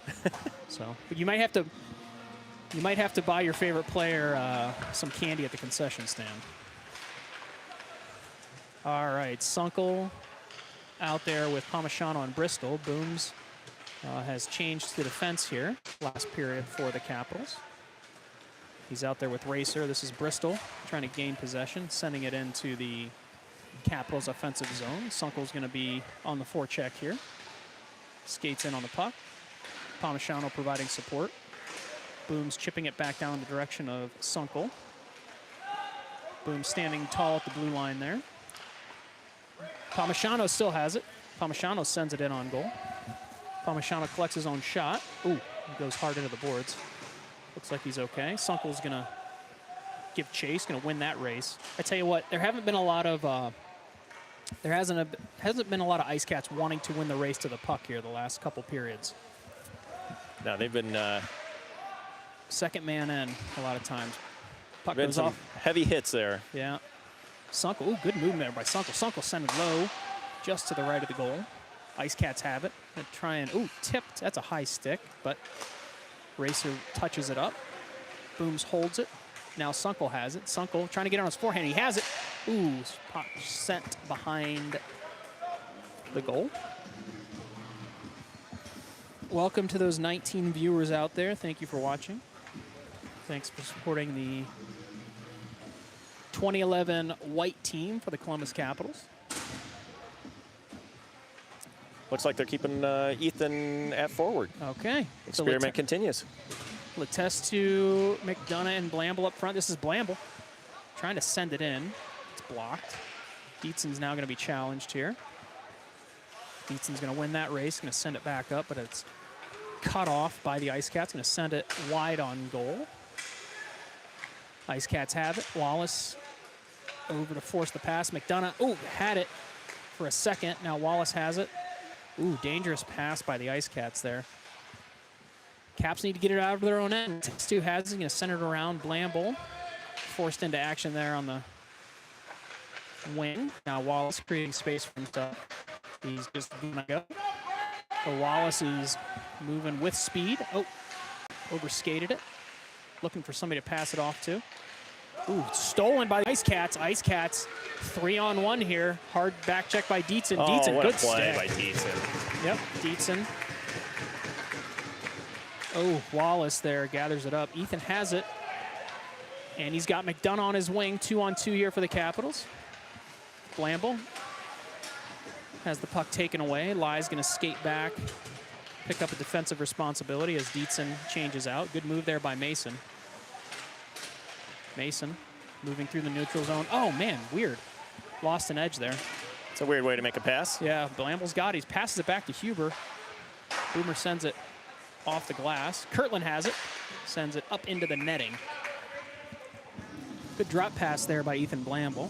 So, but you might have to buy your favorite player some candy at the concession stand. All right, Sunkel out there with Palmisano and Bristol. Booms has changed the defense here last period for the Capitals. He's out there with Racer. This is Bristol trying to gain possession, sending it into the Capitals offensive zone. Sunkel's going to be on the forecheck here. Skates in on the puck. Palmisano providing support. Booms chipping it back down in the direction of Sunkel. Booms standing tall at the blue line there. Palmisano still has it. Palmisano sends it in on goal. Palmisano collects his own shot. Ooh, he goes hard into the boards. Looks like he's okay. Sunkel's gonna give chase, gonna win that race. I tell you what, there haven't been a lot of hasn't been a lot of Ice Cats wanting to win the race to the puck here the last couple periods. No, they've been second man in a lot of times. Puck been goes some off. heavy hits there. Yeah. Sunkel, ooh, good movement there by Sunkel. Sunkel sent it low, just to the right of the goal. Ice Cats have it. Gonna try and, ooh, tipped. That's a high stick, but Racer touches it up. Booms holds it. Now Sunkel has it. Sunkel trying to get on his forehand. He has it. Ooh, puck sent behind the goal. Welcome to those 19 viewers out there. Thank you for watching. Thanks for supporting the 2011 white team for the Columbus Capitals. Looks like they're keeping Ethan at forward. Okay. Experiment continues. Letestu to McDonough and Blamble up front. This is Blamble trying to send it in. It's blocked. Dietzon's now going to be challenged here. Dietzon's going to win that race. Going to send it back up, but it's cut off by the Ice Cats. Going to send it wide on goal. Ice Cats have it. Wallace over to force the pass. McDonough, ooh, had it for a second. Now Wallace has it. Ooh, dangerous pass by the Ice Cats there. Caps need to get it out of their own end. Stu has it. He's going to send it around. Blamble forced into action there on the wing. Now Wallace creating space for himself. He's just going to go. So Wallace is moving with speed. Oh, overskated it. Looking for somebody to pass it off to. Ooh, stolen by the Ice Cats. Ice Cats 3-on-1 here. Hard back check by Dietzon. Oh, Dietzon, what good a play stick. by Dietzon. Yep, Dietzon. Oh, Wallace there gathers it up. Ethan has it. And he's got McDonough on his wing. 2-on-2 here for the Capitals. Blamble has the puck taken away. Ly's going to skate back, pick up a defensive responsibility as Dietzon changes out. Good move there by Mason. Mason moving through the neutral zone. Oh, man, weird. Lost an edge there. It's a weird way to make a pass. Yeah, Blamble's got it. He passes it back to Huber. Boomer sends it off the glass. Kirtland has it. Sends it up into the netting. Good drop pass there by Ethan Blamble.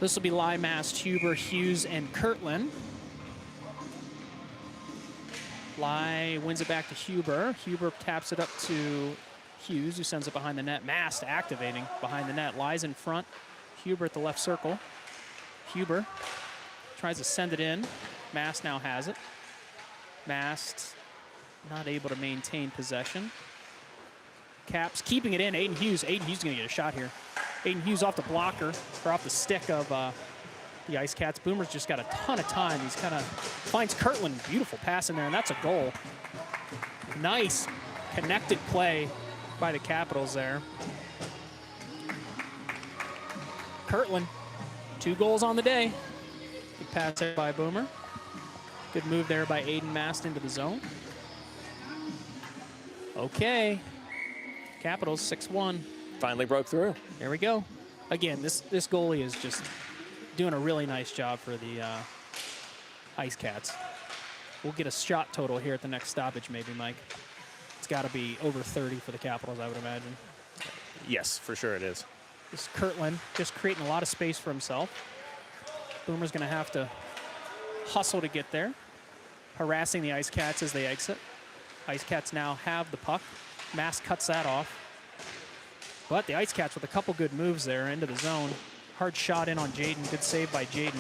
This will be Lai, Mast, Huber, Hughes, and Kirtland. Lai wins it back to Huber. Huber taps it up to Hughes, who sends it behind the net. Mast activating behind the net. Lai's in front. Huber at the left circle. Huber tries to send it in. Mast now has it. Mast not able to maintain possession. Caps keeping it in. Aiden Hughes. Aiden Hughes is going to get a shot here. Aiden Hughes off the blocker, or off the stick of the Ice Cats. Boomer's just got a ton of time. He's kind of finds Kirtland. Beautiful pass in there, and that's a goal. Nice connected play by the Capitals there. Kirtland, 2 goals on the day. Good pass there by Boomer. Good move there by Aiden Mast into the zone. Okay, Capitals 6-1. Finally broke through. There we go. Again, this goalie is just doing a really nice job for the Ice Cats. We'll get a shot total here at the next stoppage, maybe, Mike. It's got to be over 30 for the Capitals, I would imagine. Yes, for sure it is. This is Kirtland just creating a lot of space for himself. Boomer's going to have to hustle to get there, harassing the Ice Cats as they exit. Ice Cats now have the puck. Mast cuts that off. But the Ice Cats with a couple good moves there into the zone. Hard shot in on Jaden. Good save by Jaden.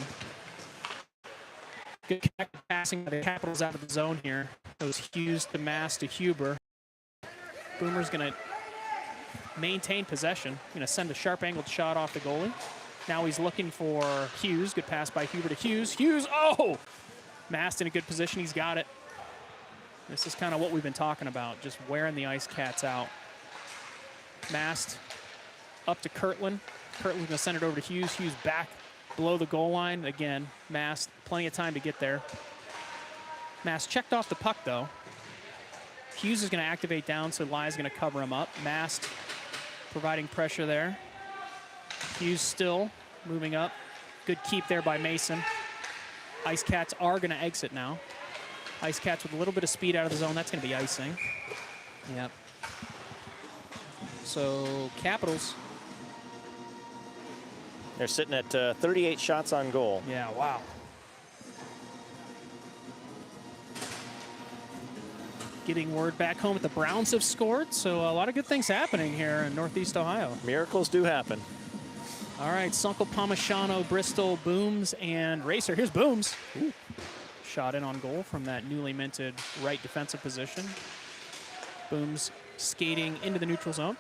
Good connected passing by the Capitals out of the zone here. It was Hughes to Mast to Huber. Boomer's going to maintain possession. Going to send a sharp angled shot off the goalie. Now he's looking for Hughes. Good pass by Huber to Hughes. Hughes, oh! Mast in a good position. He's got it. This is kind of what we've been talking about, just wearing the Ice Cats out. Mast up to Kirtland. Kirtland's going to send it over to Hughes. Hughes back below the goal line. Again, Mast, plenty of time to get there. Mast checked off the puck, though. Hughes is going to activate down, so Lai's going to cover him up. Mast providing pressure there. Hughes still moving up. Good keep there by Mason. Ice Cats are going to exit now. Ice Cats with a little bit of speed out of the zone. That's going to be icing. Yep. So, Capitals. They're sitting at 38 shots on goal. Yeah, wow. Getting word back home that the Browns have scored, so a lot of good things happening here in Northeast Ohio. Miracles do happen. All right, Sunkel, Palmisano, Bristol, Booms, and Racer. Here's Booms. Ooh. Shot in on goal from that newly minted right defensive position. Booms skating into the neutral zone.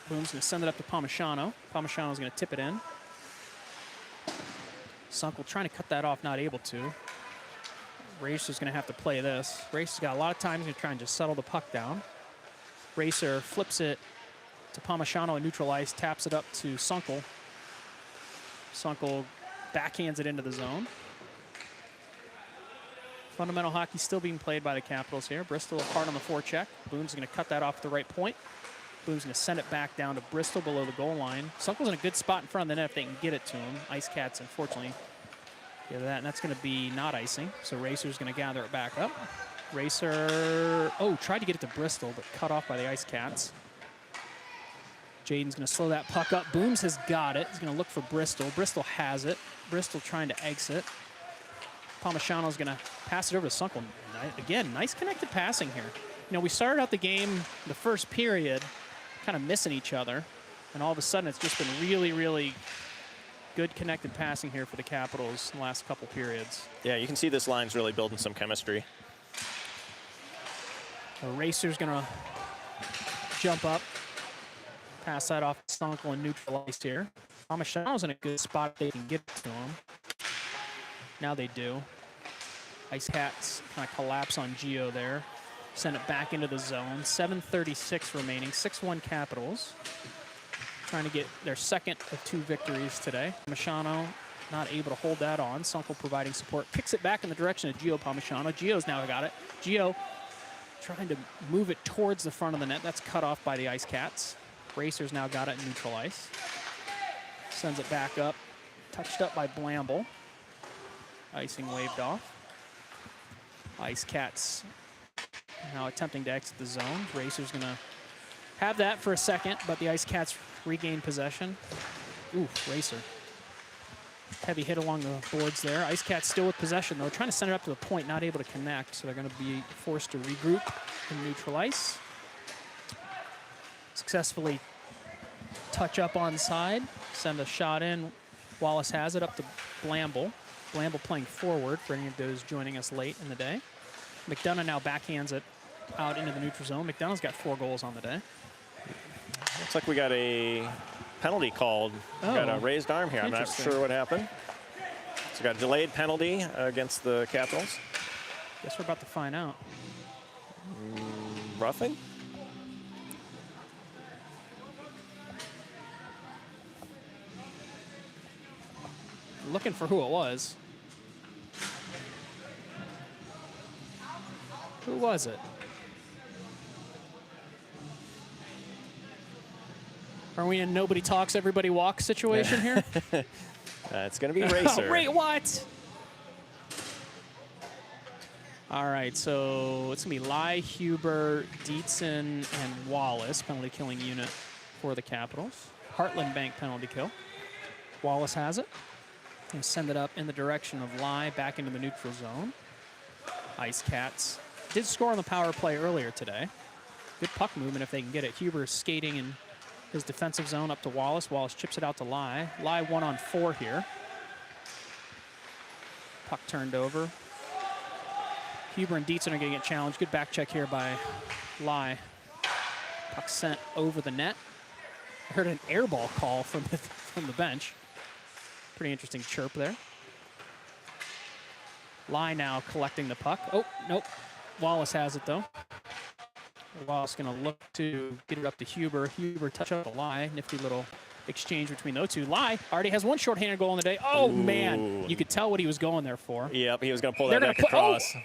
Booms going to send it up to Palmisano. Palmisano's going to tip it in. Sunkel trying to cut that off, not able to. Racer's going to have to play this. Racer's got a lot of time. He's going to try and just settle the puck down. Racer flips it to Palmisano in neutral ice, taps it up to Sunkel. Sunkel backhands it into the zone. Fundamental hockey still being played by the Capitals here. Bristol hard on the forecheck. Boone's going to cut that off at the right point. Boone's going to send it back down to Bristol below the goal line. Sunkel's in a good spot in front of the net if they can get it to him. Ice Cats, unfortunately, get that, and that's going to be not icing. So Racer's going to gather it back up. Racer, oh, tried to get it to Bristol, but cut off by the Ice Cats. Jaden's going to slow that puck up. Booms has got it. He's going to look for Bristol. Bristol has it. Bristol trying to exit. Palmisano's going to pass it over to Sunkel. Again, nice connected passing here. You know, we started out the game, the first period, kind of missing each other, and all of a sudden it's just been really, really good connected passing here for the Capitals in the last couple periods. Yeah, you can see this line's really building some chemistry. The Racer's going to jump up, pass that off to Sunkel and neutral ice here. Palmisano's in a good spot. They can get it to him. Now they do. Ice Cats kind of collapse on Gio there. Send it back into the zone. 7:36 remaining. 6-1 Capitals. Trying to get their second of 2 victories today. Palmisano not able to hold that on. Sunkel providing support. Kicks it back in the direction of Gio Palmisano. Gio's now got it. Gio trying to move it towards the front of the net. That's cut off by the Ice Cats. Racer's now got it in neutral ice. Sends it back up. Touched up by Blamble. Icing waved off. Ice Cats now attempting to exit the zone. Racer's going to have that for a second, but the Ice Cats regain possession. Ooh, Racer. Heavy hit along the boards there. Ice Cats still with possession, though. Trying to send it up to the point, not able to connect. So they're going to be forced to regroup in neutral ice. Successfully touch up on side. Send a shot in. Wallace has it up to Blamble. Blamble playing forward for any of those joining us late in the day. McDonough now backhands it out into the neutral zone. McDonough's got 4 goals on the day. Looks like we got a penalty called. Oh, got a raised arm here. I'm not sure what happened. So got a delayed penalty against the Capitals. Guess we're about to find out. Roughing? Looking for who it was. Who was it? Are we in nobody talks, everybody walks situation here? It's going to be Racer. Wait, what? All right, so it's going to be Lai, Huber, Dietzen, and Wallace, penalty killing unit for the Capitals. Heartland Bank penalty kill. Wallace has it. And send it up in the direction of Lai back into the neutral zone. Ice Cats did score on the power play earlier today. Good puck movement if they can get it. Huber skating in his defensive zone up to Wallace. Wallace chips it out to Lai. Lai 1-on-4 here. Puck turned over. Huber and Dietzen are going to get challenged. Good back check here by Lai. Puck sent over the net. I heard an air ball call from the bench. Pretty interesting chirp there. Lai now collecting the puck. Oh, nope. Wallace has it, though. Wallace going to look to get it up to Huber. Huber touch up to Lai. Nifty little exchange between those two. Lai already has 1 shorthanded goal in the day. Oh, Ooh. Man. You could tell what he was going there for. Yep, he was going to pull that back across. Oh.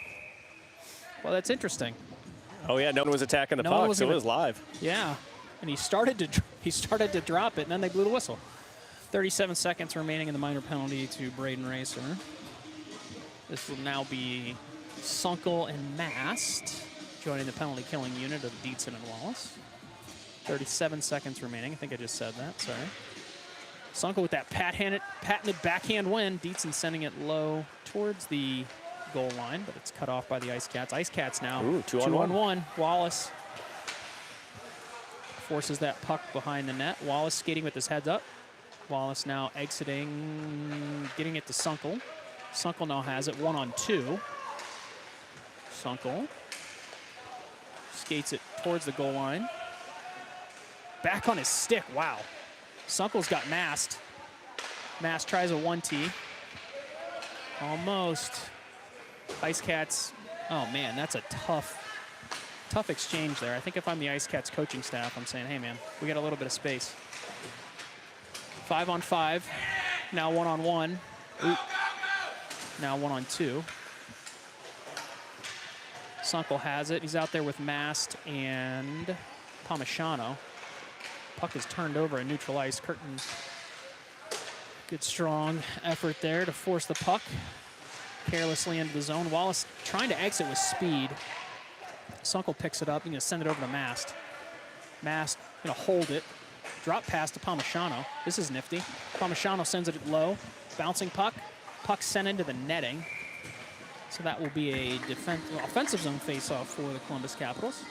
Well, that's interesting. Oh, yeah, no one was attacking the puck, so it was live. Yeah, and he started to drop it, and then they blew the whistle. 37 seconds remaining in the minor penalty to Braden Racer. This will now be Sunkel and Mast joining the penalty killing unit of Dietzen and Wallace. 37 seconds remaining. I think I just said that. Sorry. Sunkel with that patented backhand win. Dietzen sending it low towards the goal line, but it's cut off by the Ice Cats. Ice Cats now 2-on-1. Wallace forces that puck behind the net. Wallace skating with his heads up. Wallace now exiting, getting it to Sunkel. Sunkel now has it 1-on-2. Sunkel skates it towards the goal line. Back on his stick, wow. Sunkel's got Mast. Mast tries a 1T. Almost. Ice Cats, oh man, that's a tough exchange there. I think if I'm the Ice Cats coaching staff, I'm saying, hey man, we got a little bit of space. 5-on-5, now 1-on-1. Now 1-on-2. Sunkel has it. He's out there with Mast and Palmisano. Puck is turned over in neutral ice. Curtin, good strong effort there to force the puck carelessly into the zone. Wallace trying to exit with speed. Sunkel picks it up. He's going to send it over to Mast. Mast going to hold it. Drop pass to Palmisano. This is nifty. Palmisano sends it low. Bouncing puck. Puck sent into the netting. So that will be a offensive zone faceoff for the Columbus Capitals.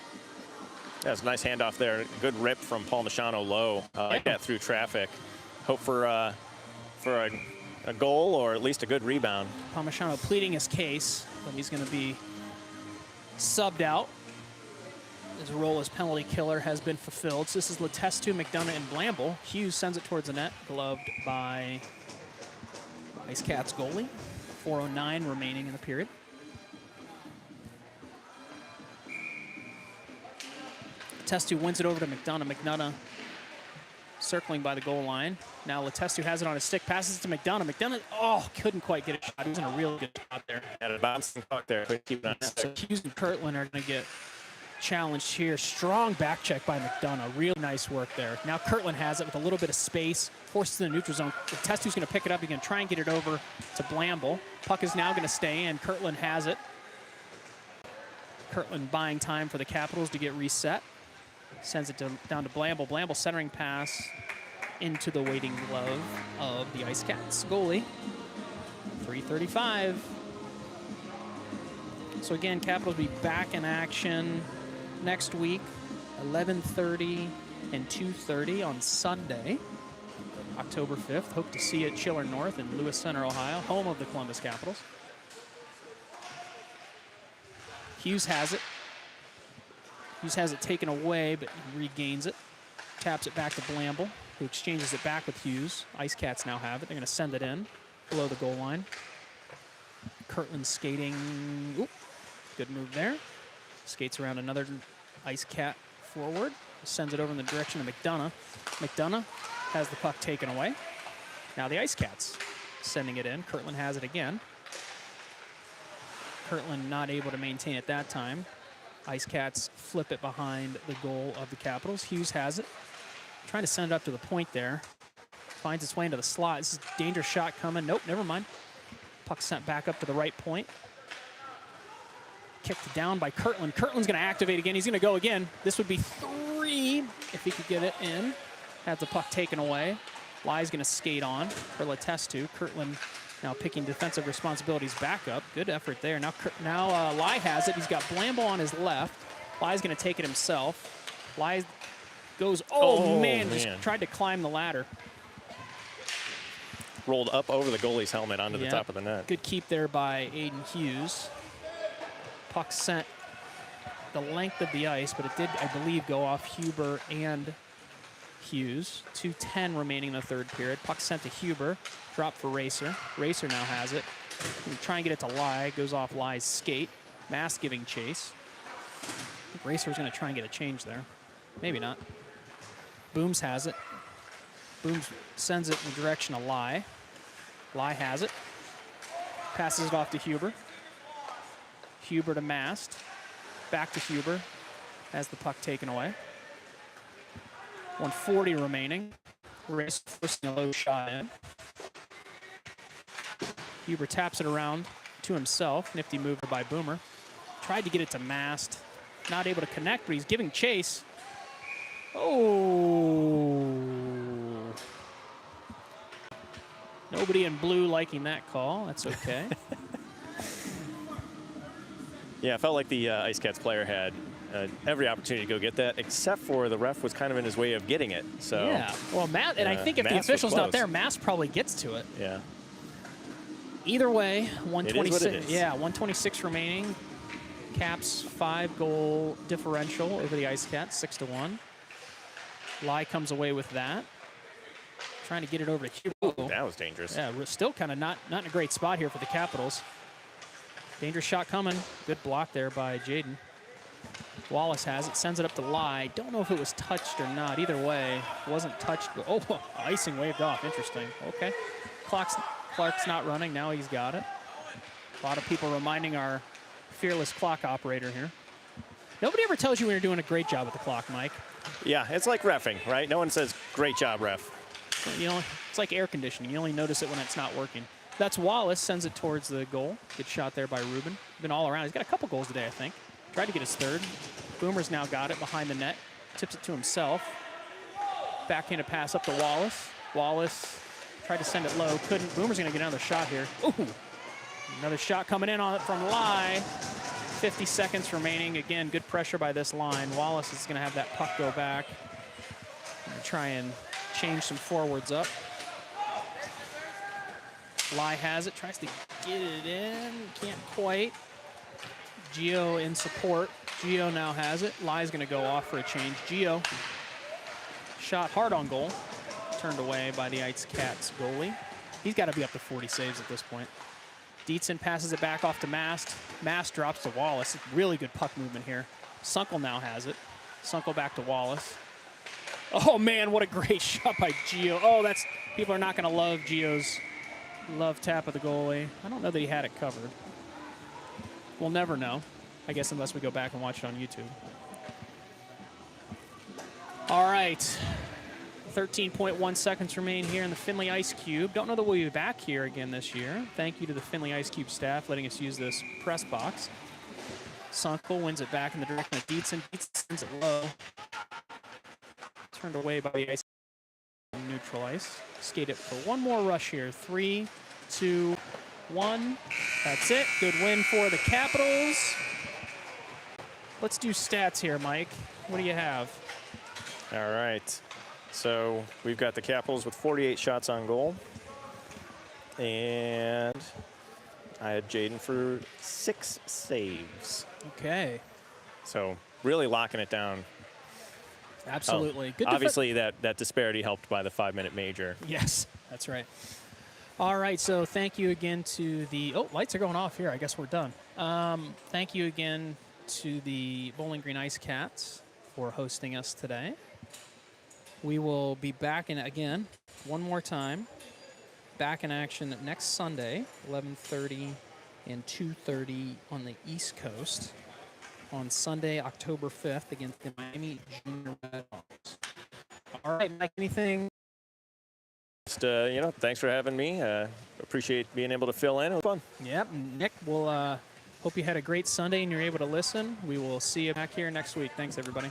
That's a nice handoff there. Good rip from Palmisano low. Like that through traffic. Hope for a goal or at least a good rebound. Palmisano pleading his case, but he's going to be subbed out. His role as penalty killer has been fulfilled. So this is Letestu, McDonough, and Blamble. Hughes sends it towards the net, gloved by Ice Cats goalie. 4:09 remaining in the period. Letestu wins it over to McDonough. McDonough circling by the goal line. Now Letestu has it on his stick, passes it to McDonough. McDonough, couldn't quite get a shot. He was in a real good spot there. Had a bouncing puck there. Couldn't keep it on his stick. So Hughes and Kirtland are going to get challenged here. Strong back check by McDonough. Real nice work there. Now Kirtland has it with a little bit of space. Forces in the neutral zone. Letestu's going to pick it up. He's going to try and get it over to Blamble. Puck is now going to stay in. Kirtland has it. Kirtland buying time for the Capitals to get reset. Sends it down to Blamble. Blamble centering pass into the waiting glove of the Ice Cats goalie. 3:35. So again, Capitals will be back in action next week, 11:30 and 2:30 on Sunday, October 5th. Hope to see you at Chiller North in Lewis Center, Ohio, home of the Columbus Capitals. Hughes has it. Hughes has it taken away, but he regains it. Taps it back to Blamble, who exchanges it back with Hughes. Ice Cats now have it. They're going to send it in below the goal line. Kirtland skating. Oop, good move there. Skates around another Ice Cat forward. Sends it over in the direction of McDonough. McDonough has the puck taken away. Now the Ice Cats sending it in. Kirtland has it again. Kirtland not able to maintain it that time. Ice Cats flip it behind the goal of the Capitals. Hughes has it. Trying to send it up to the point there. Finds its way into the slot. This is a dangerous shot coming. Nope, never mind. Puck sent back up to the right point. Kicked down by Kirtland. Kirtland's going to activate again. He's going to go again. This would be 3 if he could get it in. Has the puck taken away. Lai's going to skate on for Letestu. Kirtland now picking defensive responsibilities back up. Good effort there. Now Lai has it. He's got Blamble on his left. Lai's going to take it himself. Lai goes, oh man, just tried to climb the ladder. Rolled up over the goalie's helmet onto the top of the net. Good keep there by Aiden Hughes. Puck sent the length of the ice, but it did, I believe, go off Huber and Hughes. 2:10 remaining in the third period. Puck sent to Huber. Drop for Racer. Racer now has it. Try and get it to Lai. Goes off Lai's skate. Mass giving chase. I think Racer's going to try and get a change there. Maybe not. Booms has it. Booms sends it in the direction of Lai. Lai has it. Passes it off to Huber. Huber to Mast. Back to Huber. Has the puck taken away. 1:40 remaining. Race forcing a low shot in. Huber taps it around to himself. Nifty move by Boomer. Tried to get it to Mast. Not able to connect, but he's giving chase. Oh. Nobody in blue liking that call. That's okay. Yeah, I felt like the Ice Cats player had every opportunity to go get that, except for the ref was kind of in his way of getting it. So yeah. Well, Matt, and I think if the official's not there, Mass probably gets to it. Yeah. Either way, 126. Yeah, 126 remaining. Caps 5-goal differential over the Ice Cats, 6-1. Lai comes away with that. Trying to get it over to Huber. That was dangerous. Yeah, we're still kind of not in a great spot here for the Capitals. Dangerous shot coming. Good block there by Jaden. Wallace has it, sends it up to Lai. Don't know if it was touched or not. Either way, wasn't touched. But, oh, icing waved off. Interesting. Okay. Clark's not running. Now he's got it. A lot of people reminding our fearless clock operator here. Nobody ever tells you when you're doing a great job with the clock, Mike. Yeah, it's like reffing, right? No one says, great job, ref. You know, it's like air conditioning. You only notice it when it's not working. That's Wallace, sends it towards the goal. Good shot there by Ruben. Been all around. He's got a couple goals today, I think. Tried to get his third. Boomer's now got it behind the net. Tips it to himself. Backhanded pass up to Wallace. Wallace tried to send it low. Couldn't. Boomer's going to get another shot here. Ooh. Another shot coming in on it from Lai. 50 seconds remaining. Again, good pressure by this line. Wallace is going to have that puck go back. Try and change some forwards up. Lai has it, tries to get it in, can't quite. Gio in support. Gio now has it. Lai's going to go off for a change. Gio shot hard on goal. Turned away by the Ice Cats goalie. He's got to be up to 40 saves at this point. Dietzen passes it back off to Mast. Mast drops to Wallace. Really good puck movement here. Sunkel now has it. Sunkel back to Wallace. Oh man, what a great shot by Gio. Oh, people are not going to love Gio's love tap of the goalie. I don't know that he had it covered. We'll never know, I guess, unless we go back and watch it on YouTube. All right, 13.1 seconds remain here in the Finley Ice Cube. Don't know that we'll be back here again this year. Thank you to the Finley Ice Cube staff letting us use this press box. Sunkel wins it back in the direction of Dietzen. Dietzen sends it low. Turned away by the Ice neutral ice. Skate it for one more rush here. 3, 2, 1. That's it. Good win for the Capitals. Let's do stats here, Mike. What do you have? All right. So we've got the Capitals with 48 shots on goal. And I had Jaden for 6 saves. Okay. So really locking it down. Absolutely. Good. Obviously, that disparity helped by the 5-minute major. Yes, that's right. All right, so thank you again to the... Oh, lights are going off here. I guess we're done. Thank you again to the Bowling Green Ice Cats for hosting us today. We will be back in, again, one more time, back in action next Sunday, 11:30 and 2:30 on the East Coast. On Sunday, October 5th, against the Miami Junior Redhawks. All right, Mike, anything? Just, thanks for having me. Appreciate being able to fill in. It was fun. Yep, Nick, we'll hope you had a great Sunday and you're able to listen. We will see you back here next week. Thanks, everybody.